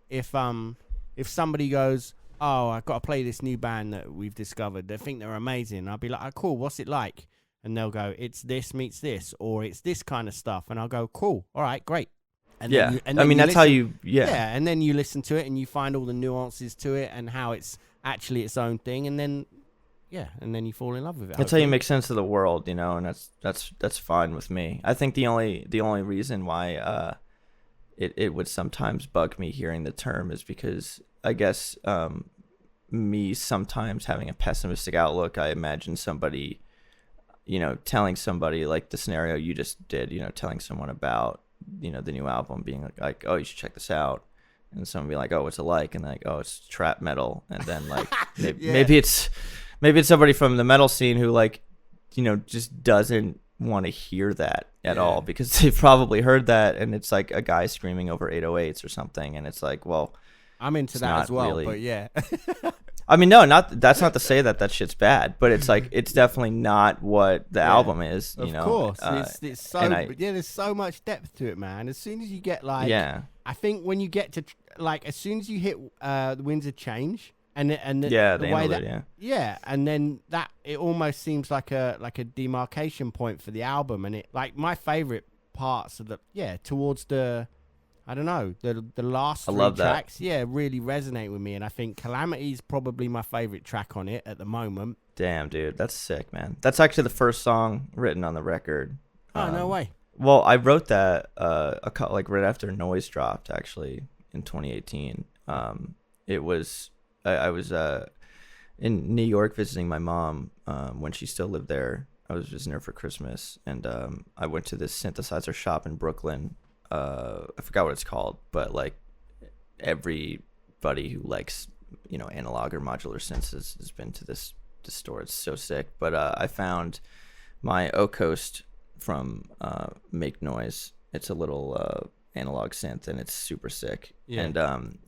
if somebody goes, oh, I've got to play this new band that we've discovered, they think they're amazing, I'll be like, oh, cool, what's it like? And they'll go, it's this meets this, or it's this kind of stuff, and I'll go, cool, all right, great. And yeah, then that's how you and then you listen to it and you find all the nuances to it and how it's actually its own thing, and then you fall in love with it. That's how you make sense of the world, and that's fine with me. I think the only reason why it would sometimes bug me hearing the term is because I guess me sometimes having a pessimistic outlook, I imagine somebody, telling somebody like the scenario you just did, telling someone about, the new album, being like, oh, you should check this out. And someone be like, oh, what's it like? And like, oh, it's trap metal. And then like, maybe it's somebody from the metal scene who like, just doesn't want to hear that at all, because they've probably heard that. And it's like a guy screaming over 808s or something. And it's like, well, I'm into that as well, really, but yeah. I mean, no, that's not to say that shit's bad, but it's like, it's definitely not what the album is, Of course. It's so, there's so much depth to it, man. As soon as you get like, I think when you get to like, as soon as you hit the Winds of Change and the way that, and then that, it almost seems like a demarcation point for the album. And it, like, my favorite parts of towards the, I don't know, the last three tracks, really resonate with me, and I think Calamity is probably my favorite track on it at the moment. Damn, dude, that's sick, man. That's actually the first song written on the record. Oh, no way. Well, I wrote that right after Noise dropped, actually, in 2018. It was I was in New York visiting my mom when she still lived there. I was visiting her for Christmas, and I went to this synthesizer shop in Brooklyn. I forgot what it's called, but like everybody who likes, analog or modular synths has been to this store. It's so sick. But I found my O-Coast from Make Noise. It's a little analog synth, and it's super sick. Yeah. And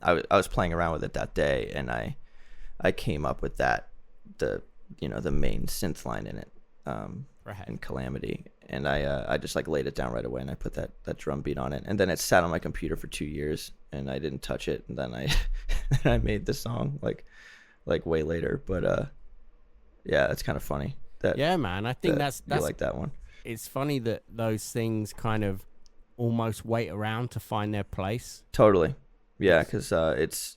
I was playing around with it that day, and I came up with the main synth line in it. And Calamity, and I just like laid it down right away, and I put that drum beat on it, and then it sat on my computer for 2 years, and I didn't touch it, and then I made the song like way later. But it's kind of funny that man, I think that's you like that one. It's funny that those things kind of almost wait around to find their place. Totally, because it's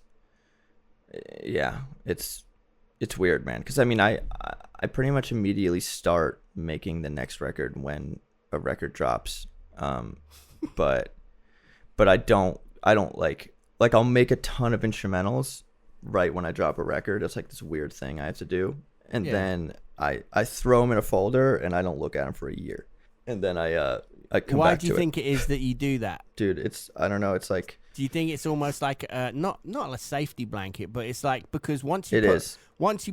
weird, man, because I mean I pretty much immediately start making the next record when a record drops, but I don't like I'll make a ton of instrumentals right when I drop a record. It's like this weird thing I have to do, and then I throw them in a folder, and I don't look at them for a year, and then I come back to it. Why do you think it is that you do that? Dude, I don't know, it's like Do you think it's almost like not a safety blanket, but it's like, because once you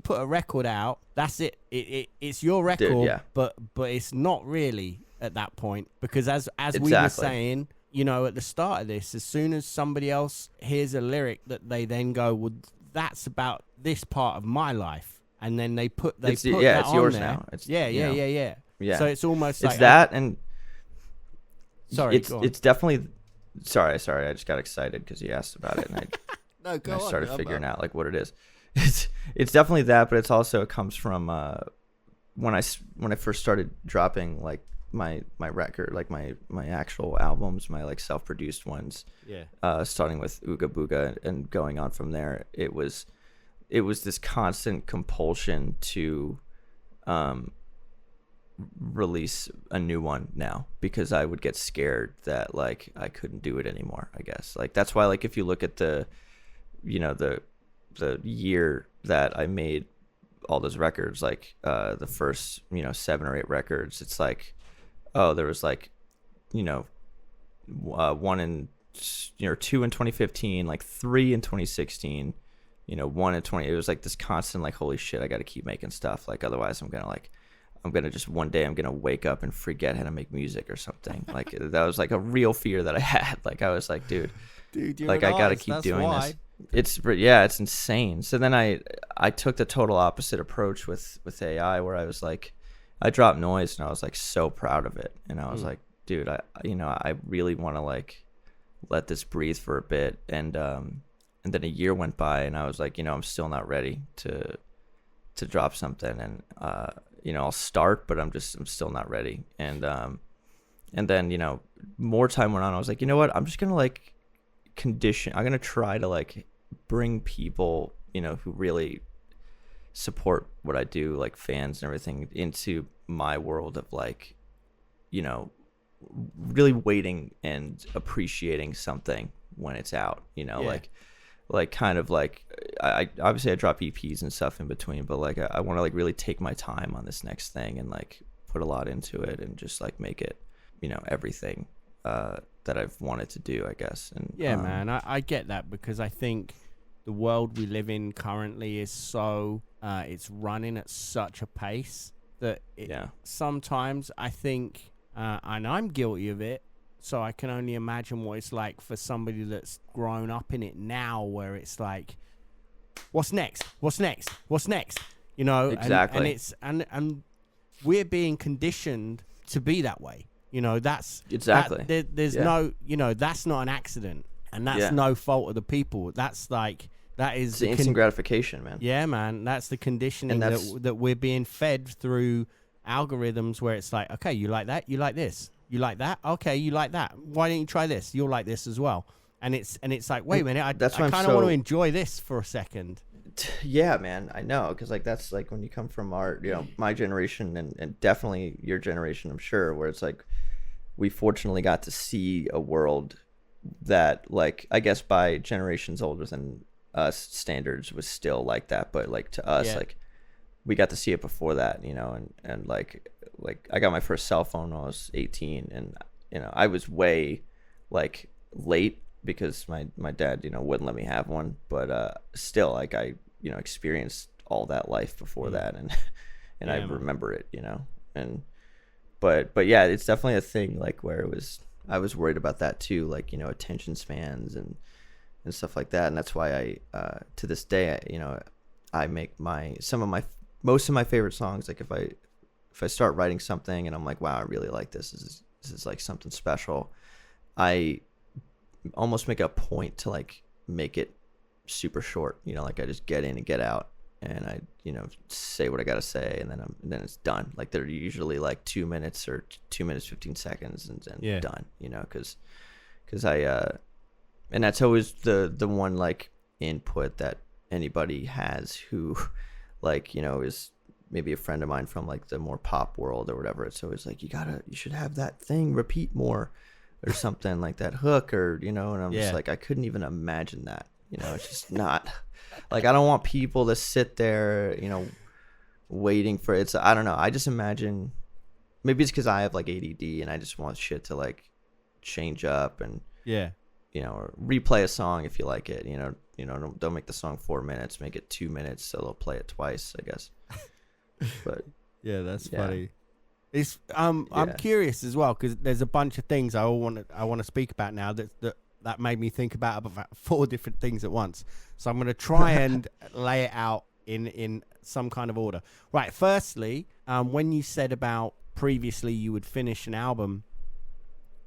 put a record out, that's it. It's your record, Dude, yeah. but it's not really at that point, because as Exactly. we were saying, you know, at the start of this, as soon as somebody else hears a lyric that they then go, well, that's about this part of my life, and then they put that it's on yours there. now. It's, Yeah. So it's almost it's like that, and sorry, it's definitely. Sorry, I just got excited because you asked about it, and I started figuring out like what it is. It's definitely that, but it comes from when I first started dropping like my record, like my actual albums, my like self-produced ones. Yeah. Starting with Ooga Booga and going on from there, it was this constant compulsion to release a new one now, because I would get scared that like I couldn't do it anymore, I guess. Like that's why, like, if you look at the year that I made all those records, like the first 7 or 8 records, it's like, oh, there was like one in 2 in 2015, like 3 in 2016, 1 in 20. It was like this constant like, holy shit, I got to keep making stuff, like otherwise I'm gonna just one day I'm gonna wake up and forget how to make music or something. Like that was like a real fear that I had. Like I was like, dude, like I gotta keep doing this. It's insane. So then I took the total opposite approach with AI, where I was like, I dropped noise and I was like so proud of it, and I was like, dude, I really want to like let this breathe for a bit, and then a year went by and I was like, I'm still not ready to drop something, and I'll start, but I'm still not ready. And then, more time went on. I was like, you know what? I'm just going to like I'm going to try to like bring people, who really support what I do, like fans and everything, into my world of like, really waiting and appreciating something when it's out, like kind of like I obviously I drop EPs and stuff in between, but like I want to like really take my time on this next thing and like put a lot into it and just like make it, everything that I've wanted to do, I guess. And yeah, man, I get that, because I think the world we live in currently is so it's running at such a pace that sometimes I think, and I'm guilty of it, so I can only imagine what it's like for somebody that's grown up in it now, where it's like, what's next? Exactly. And it's and we're being conditioned to be that way. That's exactly. There's no, that's not an accident, and that's no fault of the people. That's like it's the instant gratification, man. Yeah, man, that's the conditioning that we're being fed through algorithms, where it's like, okay, you like that, you like this. You like that? Okay, you like that. Why don't you try this? You'll like this as well. And it's like, wait a minute, I kind of want to enjoy this for a second. Yeah, man, I know, because like that's like when you come from our, my generation and definitely your generation, I'm sure, where it's like we fortunately got to see a world that, like, I guess by generations older than us standards was still like that, but like to us, like we got to see it before that, and like I got my first cell phone when I was 18, and I was way like late because my dad wouldn't let me have one, but still, like I experienced all that life before that, and I remember it, and but yeah, it's definitely a thing, like where I was worried about that too, like attention spans and stuff like that, and that's why I to this day I make most of my favorite songs, like if I start writing something and I'm like, wow, I really like this. This is like something special, I almost make a point to like make it super short. Like I just get in and get out, and I say what I gotta say, and then it's done. Like they're usually like 2 minutes or 2 minutes 15 seconds and done. Because I and that's always the one like input that anybody has who like is maybe a friend of mine from like the more pop world or whatever. It's always like, you should have that thing repeat more or something, like that hook, or and I'm just like, I couldn't even imagine that. It's just not like, I don't want people to sit there waiting for it. I don't know, I just imagine, maybe it's because I have like ADD and I just want shit to like change up, and or replay a song if you like it. Don't make the song 4 minutes, make it 2 minutes, so they'll play it twice, I guess. But yeah, that's funny. It's I'm curious as well, because there's a bunch of things I want to speak about now that made me think about 4 different things at once. So I'm going to try and lay it out in some kind of order. Right. Firstly, when you said about previously you would finish an album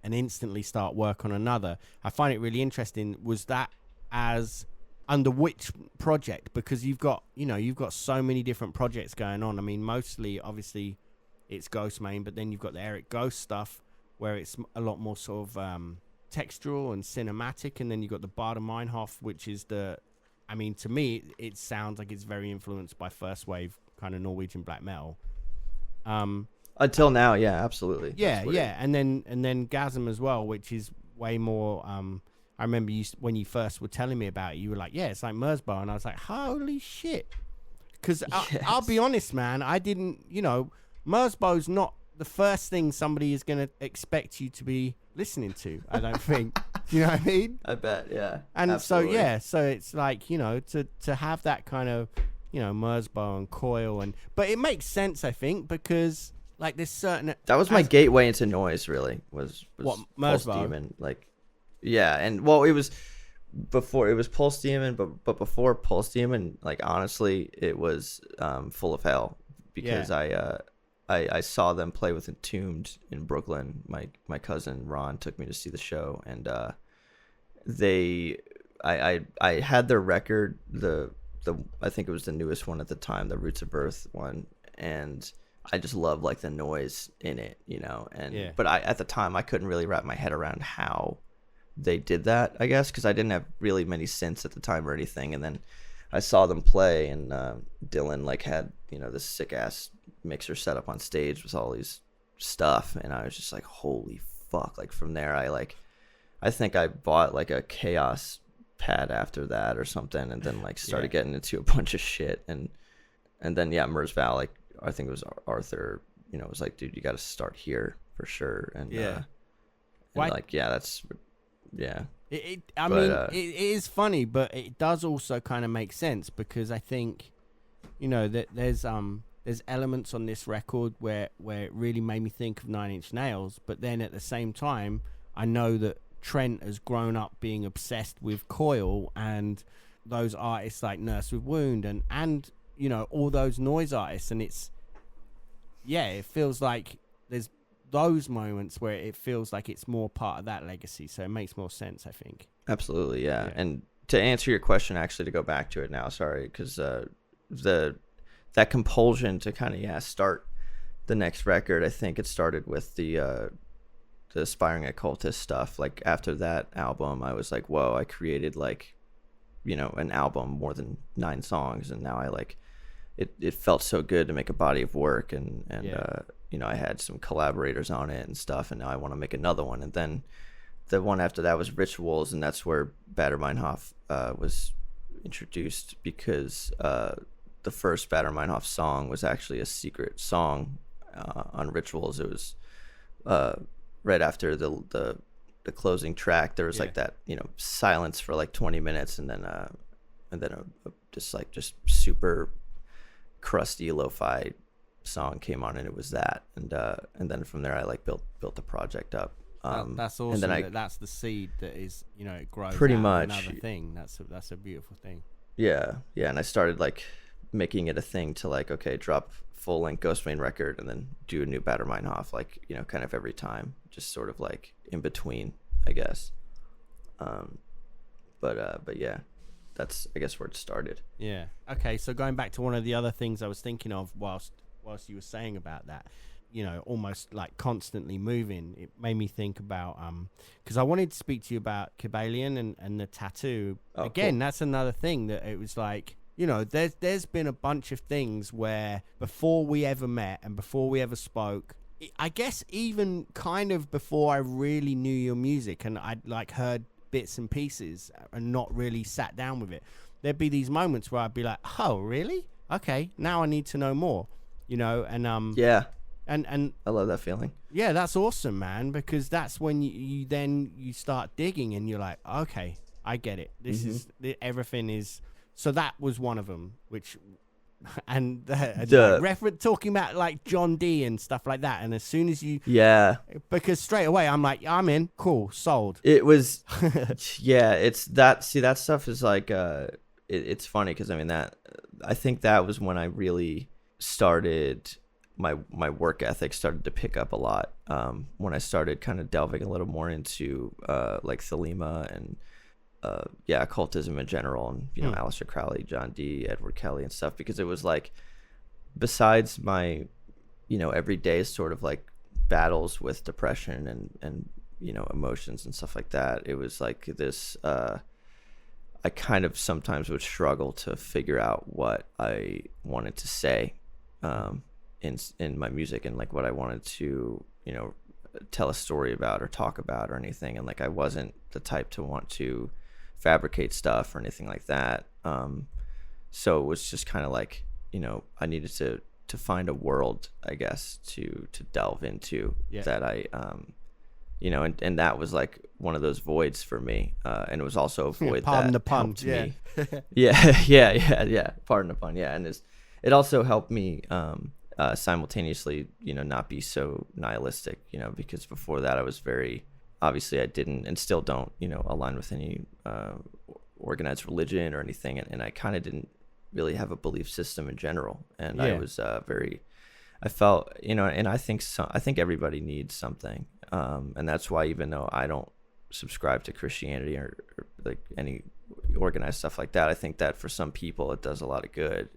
and instantly start work on another, I find it really interesting. Was that as under which project? Because you've got so many different projects going on. I mean, mostly obviously it's Ghostemane, but then you've got the Eric Ghost stuff where it's a lot more sort of textural and cinematic, and then you've got the Bader Meinhof, which is to me it sounds like it's very influenced by first wave kind of Norwegian black metal. Until now, yeah, absolutely. Yeah. And then Gasm as well, which is way more. I remember when you first were telling me about it, you were like, "Yeah, it's like Merzbow," and I was like, "Holy shit!" Because I'll be honest, man, I didn't. Merzbow's not the first thing somebody is going to expect you to be listening to. I don't think. You know what I mean? I bet, yeah. And absolutely. so it's like to have that kind of Merzbow and Coil but it makes sense, I think, because. Like there's certain that was my gateway into noise. Really was what Pulse Merzbow? Demon. Like, yeah, and well, it was Pulse Demon, but before Pulse Demon, like honestly, it was Full of Hell, because I saw them play with Entombed in Brooklyn. My cousin Ron took me to see the show, and I had their record, the I think it was the newest one at the time, the Roots of Birth one, and I just love like the noise in it, but at the time I couldn't really wrap my head around how they did that, I guess, because I didn't have really many synths at the time or anything. And then I saw them play, and Dylan like had this sick ass mixer set up on stage with all these stuff, and I was just like, holy fuck. Like from there I think I bought like a Chaos pad after that or something, and then like started getting into a bunch of shit, and then Merzbow, like I think it was Arthur, was like, dude, you got to start here for sure. And that's it is funny, but it does also kind of make sense, because I think that there's elements on this record where it really made me think of Nine Inch Nails, but then at the same time I know that Trent has grown up being obsessed with Coil and those artists like Nurse with Wound and all those noise artists, and it feels like there's those moments where it feels like it's more part of that legacy, so it makes more sense, I think. Absolutely, yeah. And to answer your question, actually, to go back to it now, sorry, because that compulsion to kind of start the next record, I think it started with the Aspiring Occultist stuff. Like after that album, I was like, whoa, I created like an album, more than 9 songs, and now I like it felt so good to make a body of work, and I had some collaborators on it and stuff, and now I want to make another one. And then the one after that was Rituals, and that's where Bader Meinhof was introduced, because the first Bader Meinhof song was actually a secret song on Rituals. It was right after the closing track. There was like that silence for like 20 minutes, and then a just super crusty lo-fi song came on, and it was that, and then from there I like built the project up. That's awesome. And then that's the seed that is it grows pretty out much another thing. That's a beautiful thing. Yeah, and I started like making it a thing to like, okay, drop full length Ghostemane record and then do a new Bader Meinhof, like kind of every time, just sort of like in between, I guess. But yeah, that's I guess where it started. Yeah. Okay. So going back to one of the other things I was thinking of whilst you were saying about that, almost like constantly moving, it made me think about because I wanted to speak to you about Kybalion and the tattoo. Again, cool. That's another thing that it was like, there's been a bunch of things where before we ever met and before we ever spoke, I guess even kind of before I really knew your music and I'd like heard bits and pieces and not really sat down with it, there'd be these moments where I'd be like, oh really? Okay, now I need to know more, and yeah, And I love that feeling. yeah, that's awesome, man, because that's when you start digging and you're like, okay, I get it. This is everything is. So that was one of them, which, and like, talking about like John D and stuff like that. And as soon as because straight away I'm like, I'm in, cool, sold. It was, yeah, it's that. See, that stuff is like, it's funny because I mean I think that was when I really started. My work ethic started to pick up a lot when I started kind of delving a little more into like Thelema and occultism in general, and Aleister Crowley, John Dee, Edward Kelly and stuff, because it was like, besides my everyday sort of like battles with depression and emotions and stuff like that, it was like this I kind of sometimes would struggle to figure out what I wanted to say in my music, and like what I wanted to tell a story about or talk about or anything. And like I wasn't the type to want to fabricate stuff or anything like that, so it was just kind of like I needed to find a world, I guess, to delve into, that I and that was like one of those voids for me, and it was also a void pardon that the pun, helped me. Yeah, pardon the pun. Yeah, and it also helped me simultaneously, not be so nihilistic, because before that I was very, obviously I didn't and still don't, align with any organized religion or anything, and I kind of didn't really have a belief system in general, and I was I felt, and I think everybody needs something, and that's why, even though I don't subscribe to Christianity or like any organized stuff like that, I think that for some people it does a lot of good.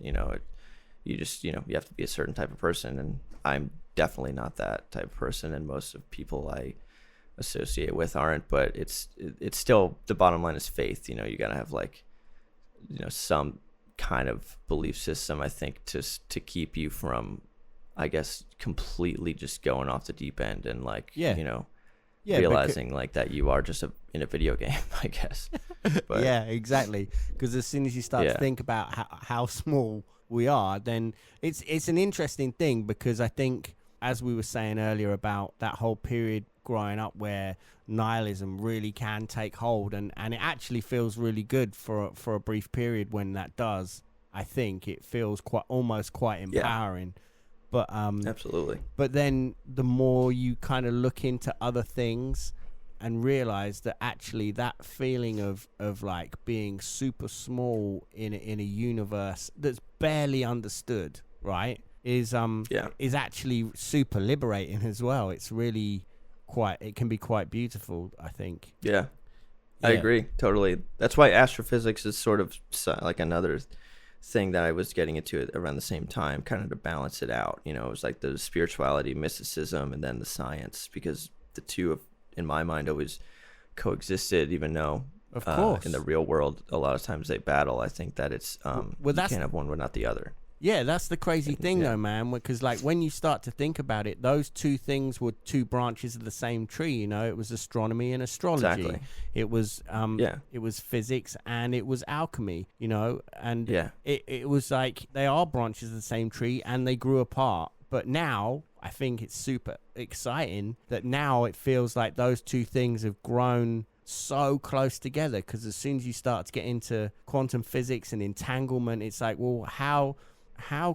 You just you have to be a certain type of person, and I'm definitely not that type of person, and most of people I associate with aren't. But it's still, the bottom line is faith. You gotta have like some kind of belief system, I think, to keep you from, I guess, completely just going off the deep end and like realizing like that you are just in a video game, I guess. But, yeah, exactly, because as soon as you start to think about how small we are, then it's an interesting thing, because I think, as we were saying earlier about that whole period growing up where nihilism really can take hold, and it actually feels really good for a brief period when that does. I think it feels almost quite empowering. But absolutely. But then the more you kind of look into other things and realize that actually that feeling of like being super small in a universe that's barely understood, right, is actually super liberating as well. It's really it can be quite beautiful, I think. Yeah. I agree totally. That's why astrophysics is sort of like another thing that I was getting into around the same time, kind of to balance it out. It was like the spirituality, mysticism, and then the science, because the two have, in my mind, always coexisted, even though of course in the real world a lot of times they battle. I think that it's you can't have one without the other. Yeah, that's the crazy thing though, man, because like when you start to think about it, those two things were two branches of the same tree. It was astronomy and astrology. Exactly. It was it was physics and it was alchemy, and it was like they are branches of the same tree and they grew apart. But now I think it's super exciting that now it feels like those two things have grown so close together, because as soon as you start to get into quantum physics and entanglement, it's like, well, how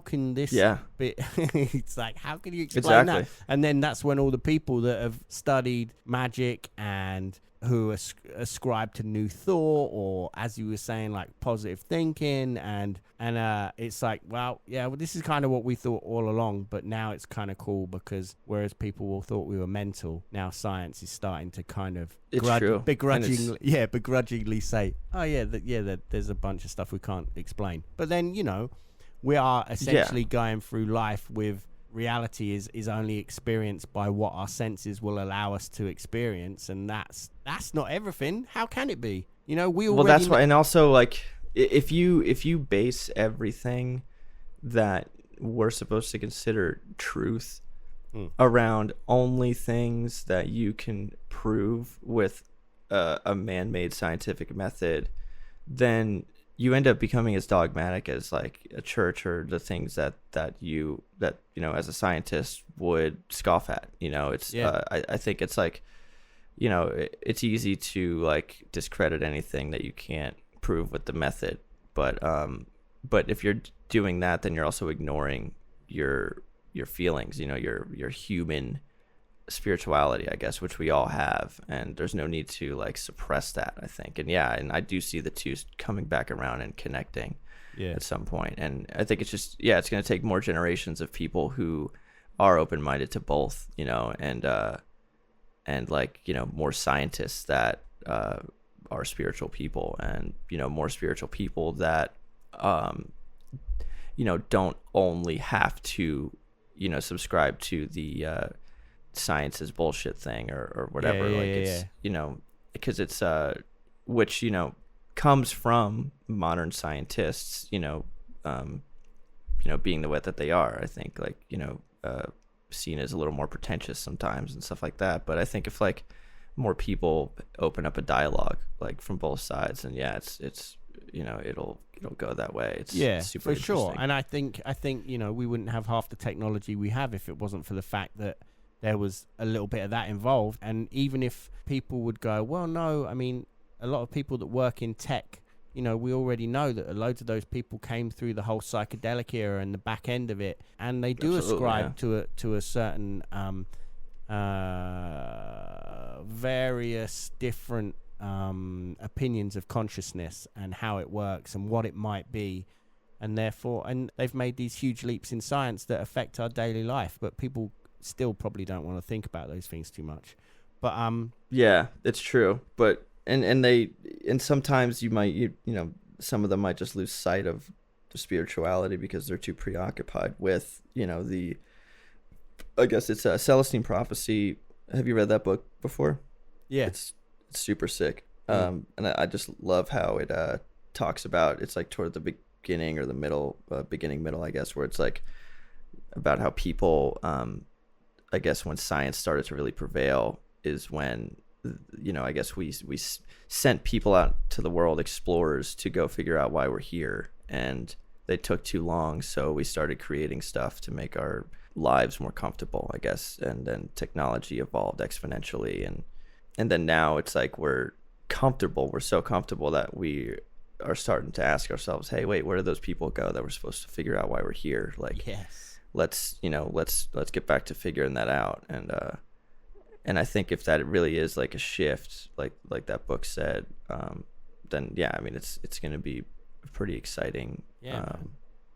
can this be? It's like, how can you explain that? And then that's when all the people that have studied magic and who ascribe to new thought, or as you were saying, like positive thinking, and it's like, well, this is kind of what we thought all along, but now it's kind of cool, because whereas people all thought we were mental, now science is starting to kind of begrudgingly say, oh there's a bunch of stuff we can't explain. But then we are essentially going through life with reality is only experienced by what our senses will allow us to experience, and that's not everything. How can it be? We already that's why. And also, like, if you base everything that we're supposed to consider truth around only things that you can prove with a man-made scientific method, then you end up becoming as dogmatic as like a church or the things that you know as a scientist would scoff at. You know, it's Yeah. I think it's like, you know, it's easy to like discredit anything that you can't prove with the method, but if you're doing that, then you're also ignoring your feelings, you know, your human spirituality, I guess, which we all have, and there's no need to like suppress that, I think. And yeah, and I do see the two coming back around and connecting Yeah. at some point. And I think it's just, yeah, it's going to take more generations of people who are open-minded to both, you know, and like, you know, more scientists that are spiritual people, and, you know, more spiritual people that you know, don't only have to, you know, subscribe to the science is bullshit thing or whatever. Yeah, Like, yeah, it's, yeah. you know, because it's which, you know, comes from modern scientists, you know, being the way that they are. I think, like, you know, seen as a little more pretentious sometimes and stuff like that. But I think if like more people open up a dialogue like from both sides, and yeah, it's you know, it'll go that way. It's Yeah, super for sure. interesting. And I think you know, we wouldn't have half the technology we have if it wasn't for the fact that there was a little bit of that involved. And even if people would go, well, no, I mean, a lot of people that work in tech, you know, we already know that loads of those people came through the whole psychedelic era and the back end of it, and they do Absolutely, ascribe to a certain various different opinions of consciousness and how it works and what it might be, and therefore, and they've made these huge leaps in science that affect our daily life, but people still probably don't want to think about those things too much. But Yeah, it's true. But and sometimes you might, you know, some of them might just lose sight of the spirituality because they're too preoccupied with, you know, I guess it's a Celestine Prophecy. Have you read that book before? yeah, It's super sick. And I just love how it talks about, it's like toward the beginning or the middle, beginning middle, I guess, where it's like about how people, I guess when science started to really prevail is when, you know, I guess we sent people out to the world, explorers, to go figure out why we're here, and they took too long, so we started creating stuff to make our lives more comfortable, I guess, and then technology evolved exponentially, and then now it's like we're so comfortable that we are starting to ask ourselves, hey, wait, where did those people go that were supposed to figure out why we're here? Like, yes, let's get back to figuring that out. And I think if that really is like a shift, like that book said, then yeah, I mean, it's going to be a pretty exciting man.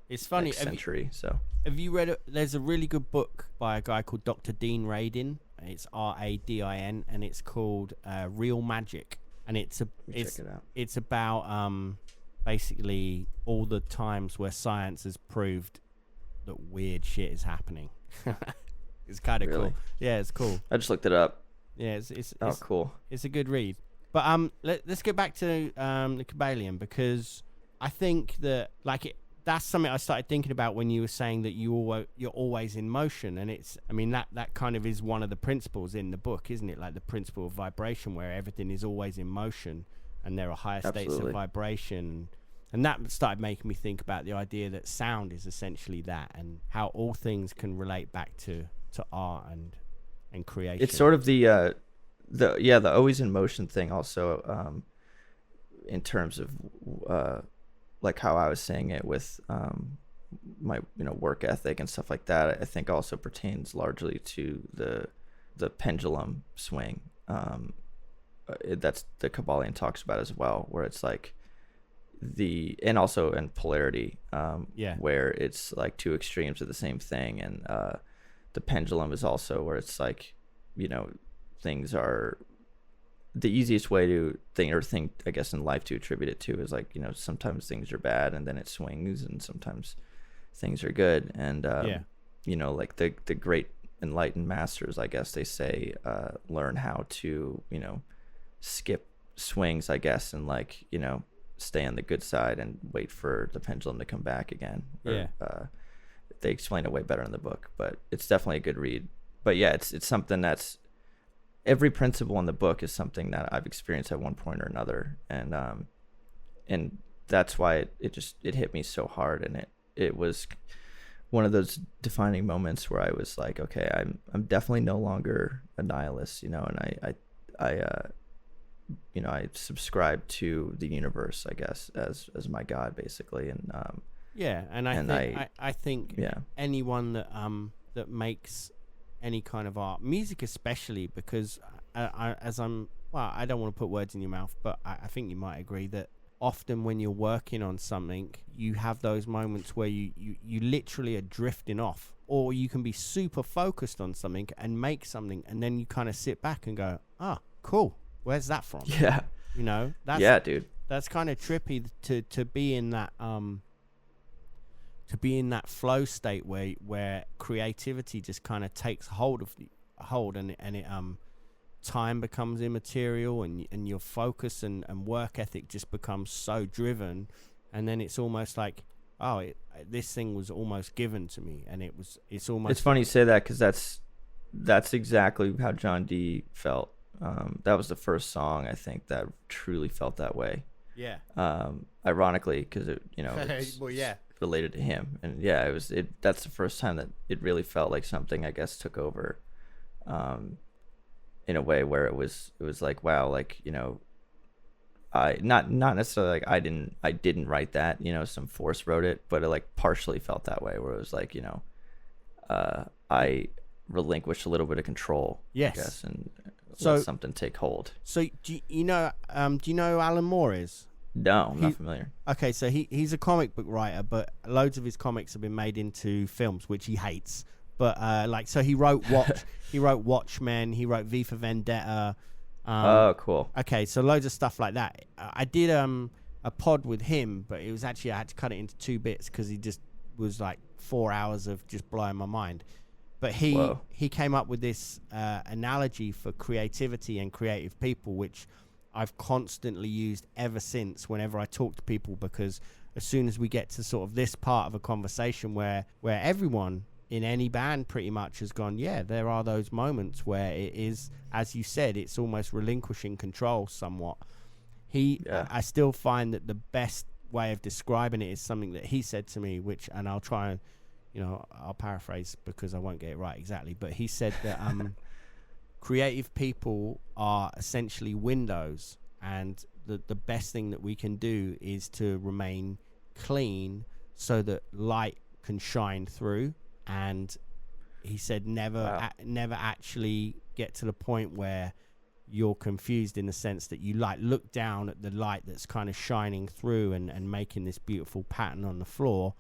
It's funny. next century. So Have you read it? There's a really good book by a guy called Dr. Dean Radin. It's Radin, and it's called Real Magic. And check it out. it's about basically all the times where science has proved that weird shit is happening. It's kind of Really? cool. Yeah, it's cool. I just looked it up. Yeah, Oh, cool. it's a good read. But let's get back to the Kabbalion, because I think that that's something I started thinking about when you were saying that you're always in motion, and it's, I mean, that kind of is one of the principles in the book, isn't it? Like the principle of vibration, where everything is always in motion, and there are higher states Absolutely. of vibration. And that started making me think about the idea that sound is essentially that, and how all things can relate back to art and creation. It's sort of the always in motion thing also, in terms of like how I was saying it with my, you know, work ethic and stuff like that. I think also pertains largely to the pendulum swing. That's the Kabbalion talks about as well, where it's like and also in polarity, where it's like two extremes of the same thing, and the pendulum is also where it's like, you know, things are the easiest way to think, I guess, in life to attribute it to is like, you know, sometimes things are bad and then it swings, and sometimes things are good. And you know, like the great enlightened masters, I guess they say, learn how to, you know, skip swings, I guess, and like, you know, stay on the good side and wait for the pendulum to come back again. They explain it way better in the book, but it's definitely a good read. But yeah, it's something that's, every principle in the book is something that I've experienced at one point or another, and that's why it hit me so hard, and it was one of those defining moments where I was like, okay, I'm definitely no longer a nihilist, and I subscribe to the universe, I guess, as my God, basically, and yeah, and I think yeah, anyone that makes any kind of art, music especially, because I don't want to put words in your mouth, but I think you might agree that often when you're working on something, you have those moments where you literally are drifting off, or you can be super focused on something and make something, and then you kind of sit back and go, cool, where's that from? yeah, That's, yeah, dude, that's kind of trippy to be in that flow state where creativity just kind of takes hold and it time becomes immaterial, and your focus and work ethic just becomes so driven, and then it's almost like, this thing was almost given to me, and it's almost. It's funny you say that, because that's exactly how John D felt. That was the first song I think that truly felt that way. Yeah. Ironically, because it's well, yeah, related to him, and yeah, that's the first time that it really felt like something, I guess, took over. In a way where it was like, wow, like, I not necessarily like I didn't write that, some force wrote it, but it like partially felt that way, where it was like, I relinquished a little bit of control, yes, I guess, and so let something take hold. So do you know Alan Moore is? No, I'm not familiar. Okay, so he's a comic book writer, but loads of his comics have been made into films, which he hates. But so he wrote Watchmen, he wrote V for Vendetta. Oh, cool. Okay, so loads of stuff like that. I did a pod with him, but it was actually, I had to cut it into 2 bits because he just was like 4 hours of just blowing my mind. But he came up with this analogy for creativity and creative people, which I've constantly used ever since whenever I talk to people, because as soon as we get to sort of this part of a conversation where everyone in any band pretty much has gone, yeah, there are those moments where it is, as you said, it's almost relinquishing control somewhat. I still find that the best way of describing it is something that he said to me, and I'll try and, I'll paraphrase because I won't get it right exactly, but he said that creative people are essentially windows, and the best thing that we can do is to remain clean so that light can shine through. And he said never actually get to the point where you're confused, in the sense that you like look down at the light that's kind of shining through and making this beautiful pattern on the floor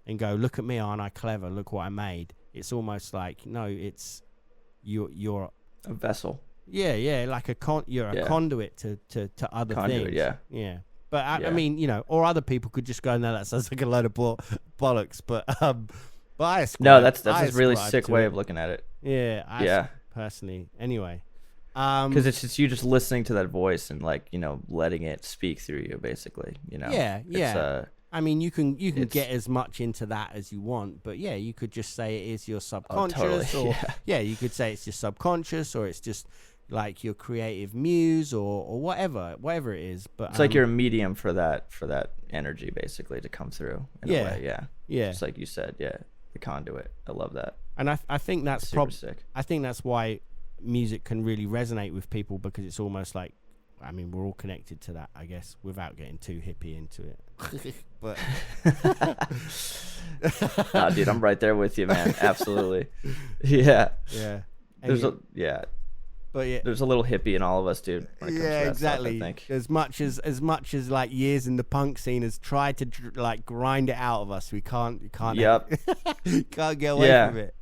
and go, look at me, aren't I clever, look what I made. It's almost like, no, it's you're a vessel. Yeah, like you're a conduit to other things. Yeah. But I mean, or other people could just go, no, that sounds like a load of bollocks, but that's a really sick way of looking at it. Yeah, personally. Anyway, because it's just you just listening to that voice and like letting it speak through you, basically. Yeah. I mean, you can get as much into that as you want, but yeah, you could just say it is your subconscious, or you could say it's your subconscious, or it's just like your creative muse, or whatever it is. But it's like you're a medium for that energy, basically, to come through in a way. Yeah. Just like you said, the conduit. I love that. And I think that's sick. I think that's why music can really resonate with people, because it's almost like, I mean, we're all connected to that, I guess, without getting too hippie into it. But nah, dude, I'm right there with you, man. Absolutely. Yeah. There's a little hippie in all of us, dude. When it comes to that exactly. Stuff, I think. As much as like years in the punk scene has tried to like grind it out of us, we can't. Yep. Can't get away from it.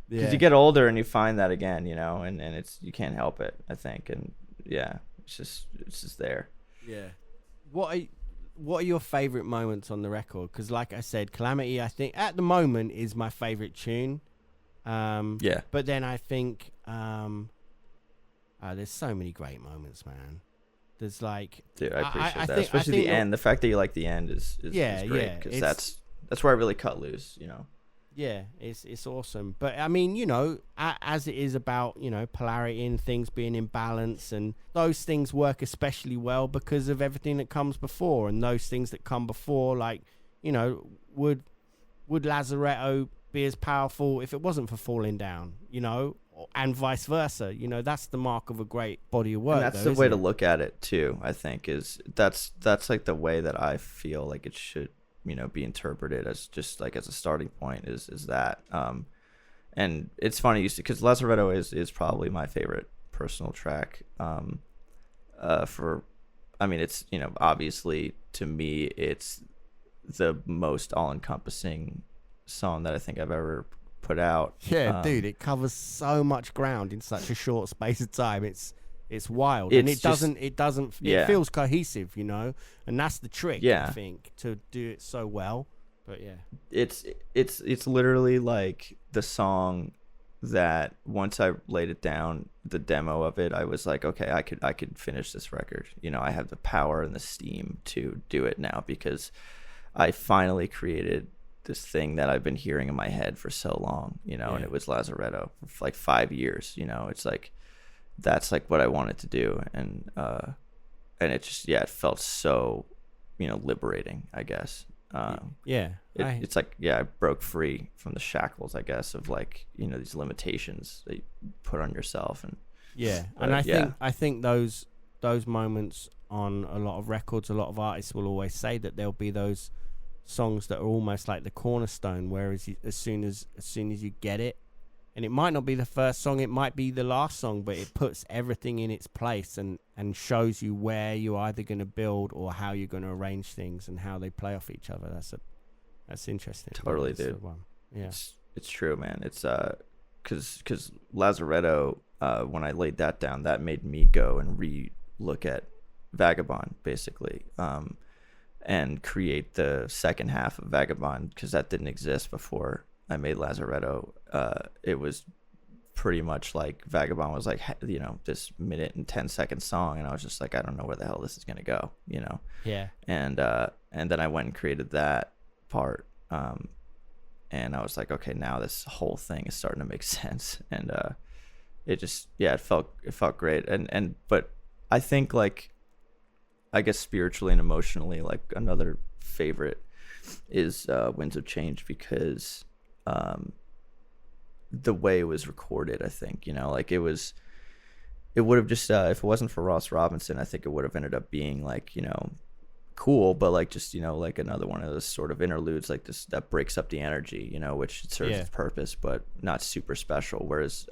Because you get older and you find that again, and it's, you can't help it, I think, and it's just there. Yeah. What are your favorite moments on the record? Because like I said, Calamity, I think at the moment is my favorite tune. But then I think there's so many great moments, man. There's like, dude, I appreciate that, especially the end. The fact that you like the end is great, because that's where I really cut loose, Yeah, it's awesome. But I mean, as it is about, polarity and things being in balance, and those things work especially well because of everything that comes before, and those things that come before, like, would Lazaretto be as powerful if it wasn't for Falling Down, and vice versa. That's the mark of a great body of work. And that's though, the way to isn't it? look at it too, I think, is that's like the way that I feel like it should, be interpreted, as just like as a starting point, is that and it's funny because Lazaretto is probably my favorite personal track. For I mean, it's, obviously to me it's the most all-encompassing song that I think I've ever put out. Yeah, dude, it covers so much ground in such a short space of time. It's wild, It's and it doesn't. yeah. It feels cohesive, and that's the trick. Yeah. I think, to do it so well. But yeah, it's literally like the song that once I laid it down, the demo of it, I was like, okay, I could finish this record. I have the power and the steam to do it now, because I finally created this thing that I've been hearing in my head for so long, Yeah. and it was Lazaretto for like 5 years. It's like, that's like what I wanted to do. And it just, it felt so, liberating, I guess. yeah. It's like, I broke free from the shackles, I guess, of like, these limitations that you put on yourself. And Yeah, But, and yeah. I think those moments on a lot of records, a lot of artists will always say that there'll be those songs that are almost like the cornerstone. Whereas as soon as you get it, and it might not be the first song, it might be the last song, but it puts everything in its place and shows you where you're either going to build or how you're going to arrange things and how they play off each other. That's interesting. Totally, That's the dude. one. Yeah. It's true, man. It's because Lazaretto, when I laid that down, that made me go and look at Vagabond, basically, and create the second half of Vagabond, because that didn't exist before I made Lazaretto. It was pretty much like Vagabond was like, this minute and 10-second song, and I was just like, I don't know where the hell this is gonna go, Yeah. and then I went and created that part, and I was like, okay, now this whole thing is starting to make sense. And it just, it felt great. And but I think, like, I guess spiritually and emotionally, like, another favorite is Winds of Change, because the way it was recorded, I think, like, it would have just, if it wasn't for Ross Robinson, I think it would have ended up being like, cool, but like, just, like another one of those sort of interludes like this that breaks up the energy, which serves its purpose, but not super special. Whereas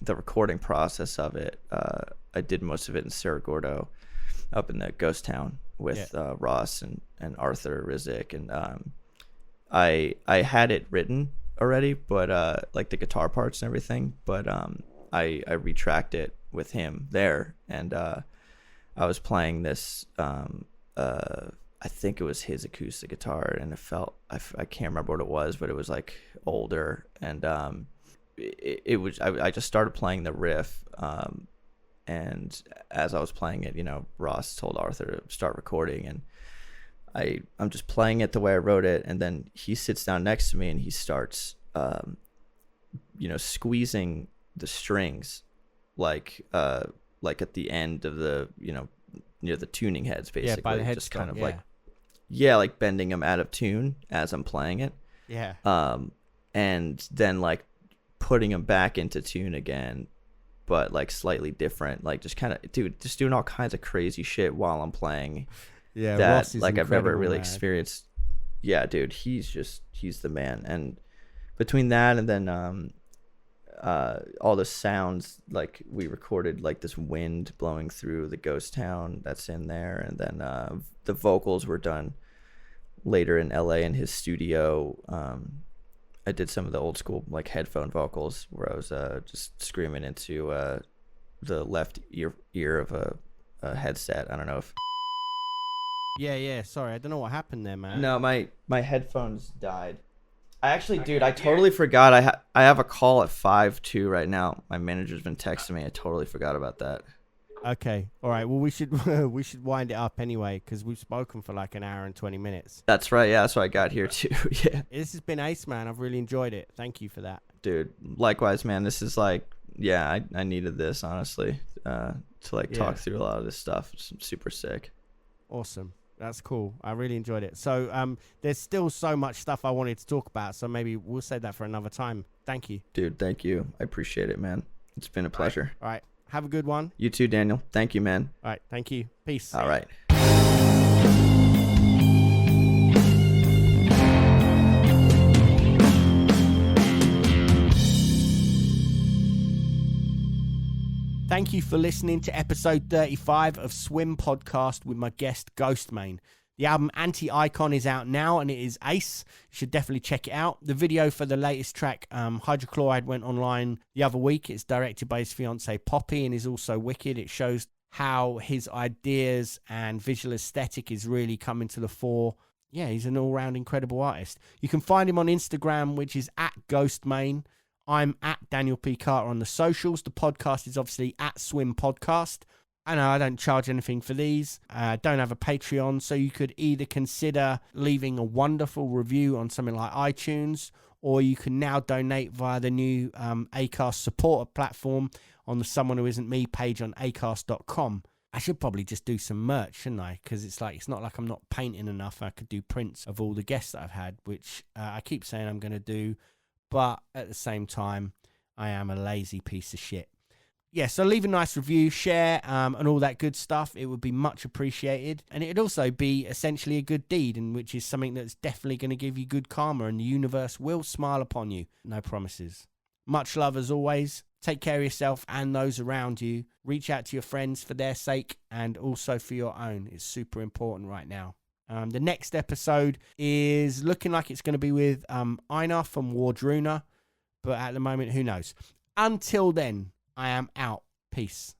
the recording process of it, I did most of it in Cerro Gordo, up in the ghost town with Ross and Arthur Rizek, and I had it written already, but like the guitar parts and everything, but I retracked it with him there, and I was playing this I think it was his acoustic guitar, and it felt, I can't remember what it was, but it was like older, and it was, I just started playing the riff, and as I was playing it, Ross told Arthur to start recording, and I'm just playing it the way I wrote it, and then he sits down next to me and he starts squeezing the strings like at the end of the, near the tuning heads, basically. By the headstock, just kind of like bending them out of tune as I'm playing it. Yeah. And then like putting them back into tune again, but like slightly different, like just kind of, just doing all kinds of crazy shit while I'm playing. Yeah, that Ross is like I've never really man. experienced. Yeah, dude, he's the man. And between that and then all the sounds, like we recorded like this wind blowing through the ghost town that's in there, and then the vocals were done later in LA in his studio. I did some of the old school like headphone vocals where I was just screaming into the left ear of a headset. I don't know if Yeah. Sorry, I don't know what happened there, man. No, my headphones died. I actually, dude, I totally forgot. I have a call at 5:02 right now. My manager's been texting me. I totally forgot about that. Okay. All right. Well, we should we should wind it up anyway because we've spoken for like an hour and 20 minutes. That's right. Yeah, that's why I got here too. Yeah, This has been ace, man. I've really enjoyed it. Thank you for that. dude. Likewise, man. This is like, yeah, I needed this honestly, to like talk through a lot of this stuff. It's super sick. Awesome. That's cool. I really enjoyed it. So there's still so much stuff I wanted to talk about. So maybe we'll save that for another time. Thank you. Dude, thank you. I appreciate it, man. It's been a pleasure. All right. Have a good one. You too, Daniel. Thank you, man. All right. Thank you. Peace. All right. Thank you for listening to episode 35 of Swim Podcast with my guest Ghostemane. The album Anti-Icon is out now and it is ace. You should definitely check it out. The video for the latest track, Hydrochloride, went online the other week. It's directed by his fiancée Poppy and is also wicked. It shows how his ideas and visual aesthetic is really coming to the fore. Yeah, he's an all-round incredible artist. You can find him on Instagram, which is @Ghostemane. I'm @Daniel P. Carter on the socials. The podcast is obviously @Swim Podcast. I know I don't charge anything for these. Don't have a Patreon, so you could either consider leaving a wonderful review on something like iTunes, or you can now donate via the new Acast supporter platform on the Someone Who Isn't Me page on acast.com. I should probably just do some merch, shouldn't I? Because it's not like I'm not painting enough. I could do prints of all the guests that I've had, which I keep saying I'm going to do. But at the same time, I am a lazy piece of shit. Yeah, so leave a nice review, share, and all that good stuff. It would be much appreciated. And it'd also be essentially a good deed, and which is something that's definitely going to give you good karma, and the universe will smile upon you. No promises. Much love as always. Take care of yourself and those around you. Reach out to your friends for their sake and also for your own. It's super important right now. The next episode is looking like it's going to be with Einar from Wardruna, but at the moment, who knows? Until then, I am out. Peace.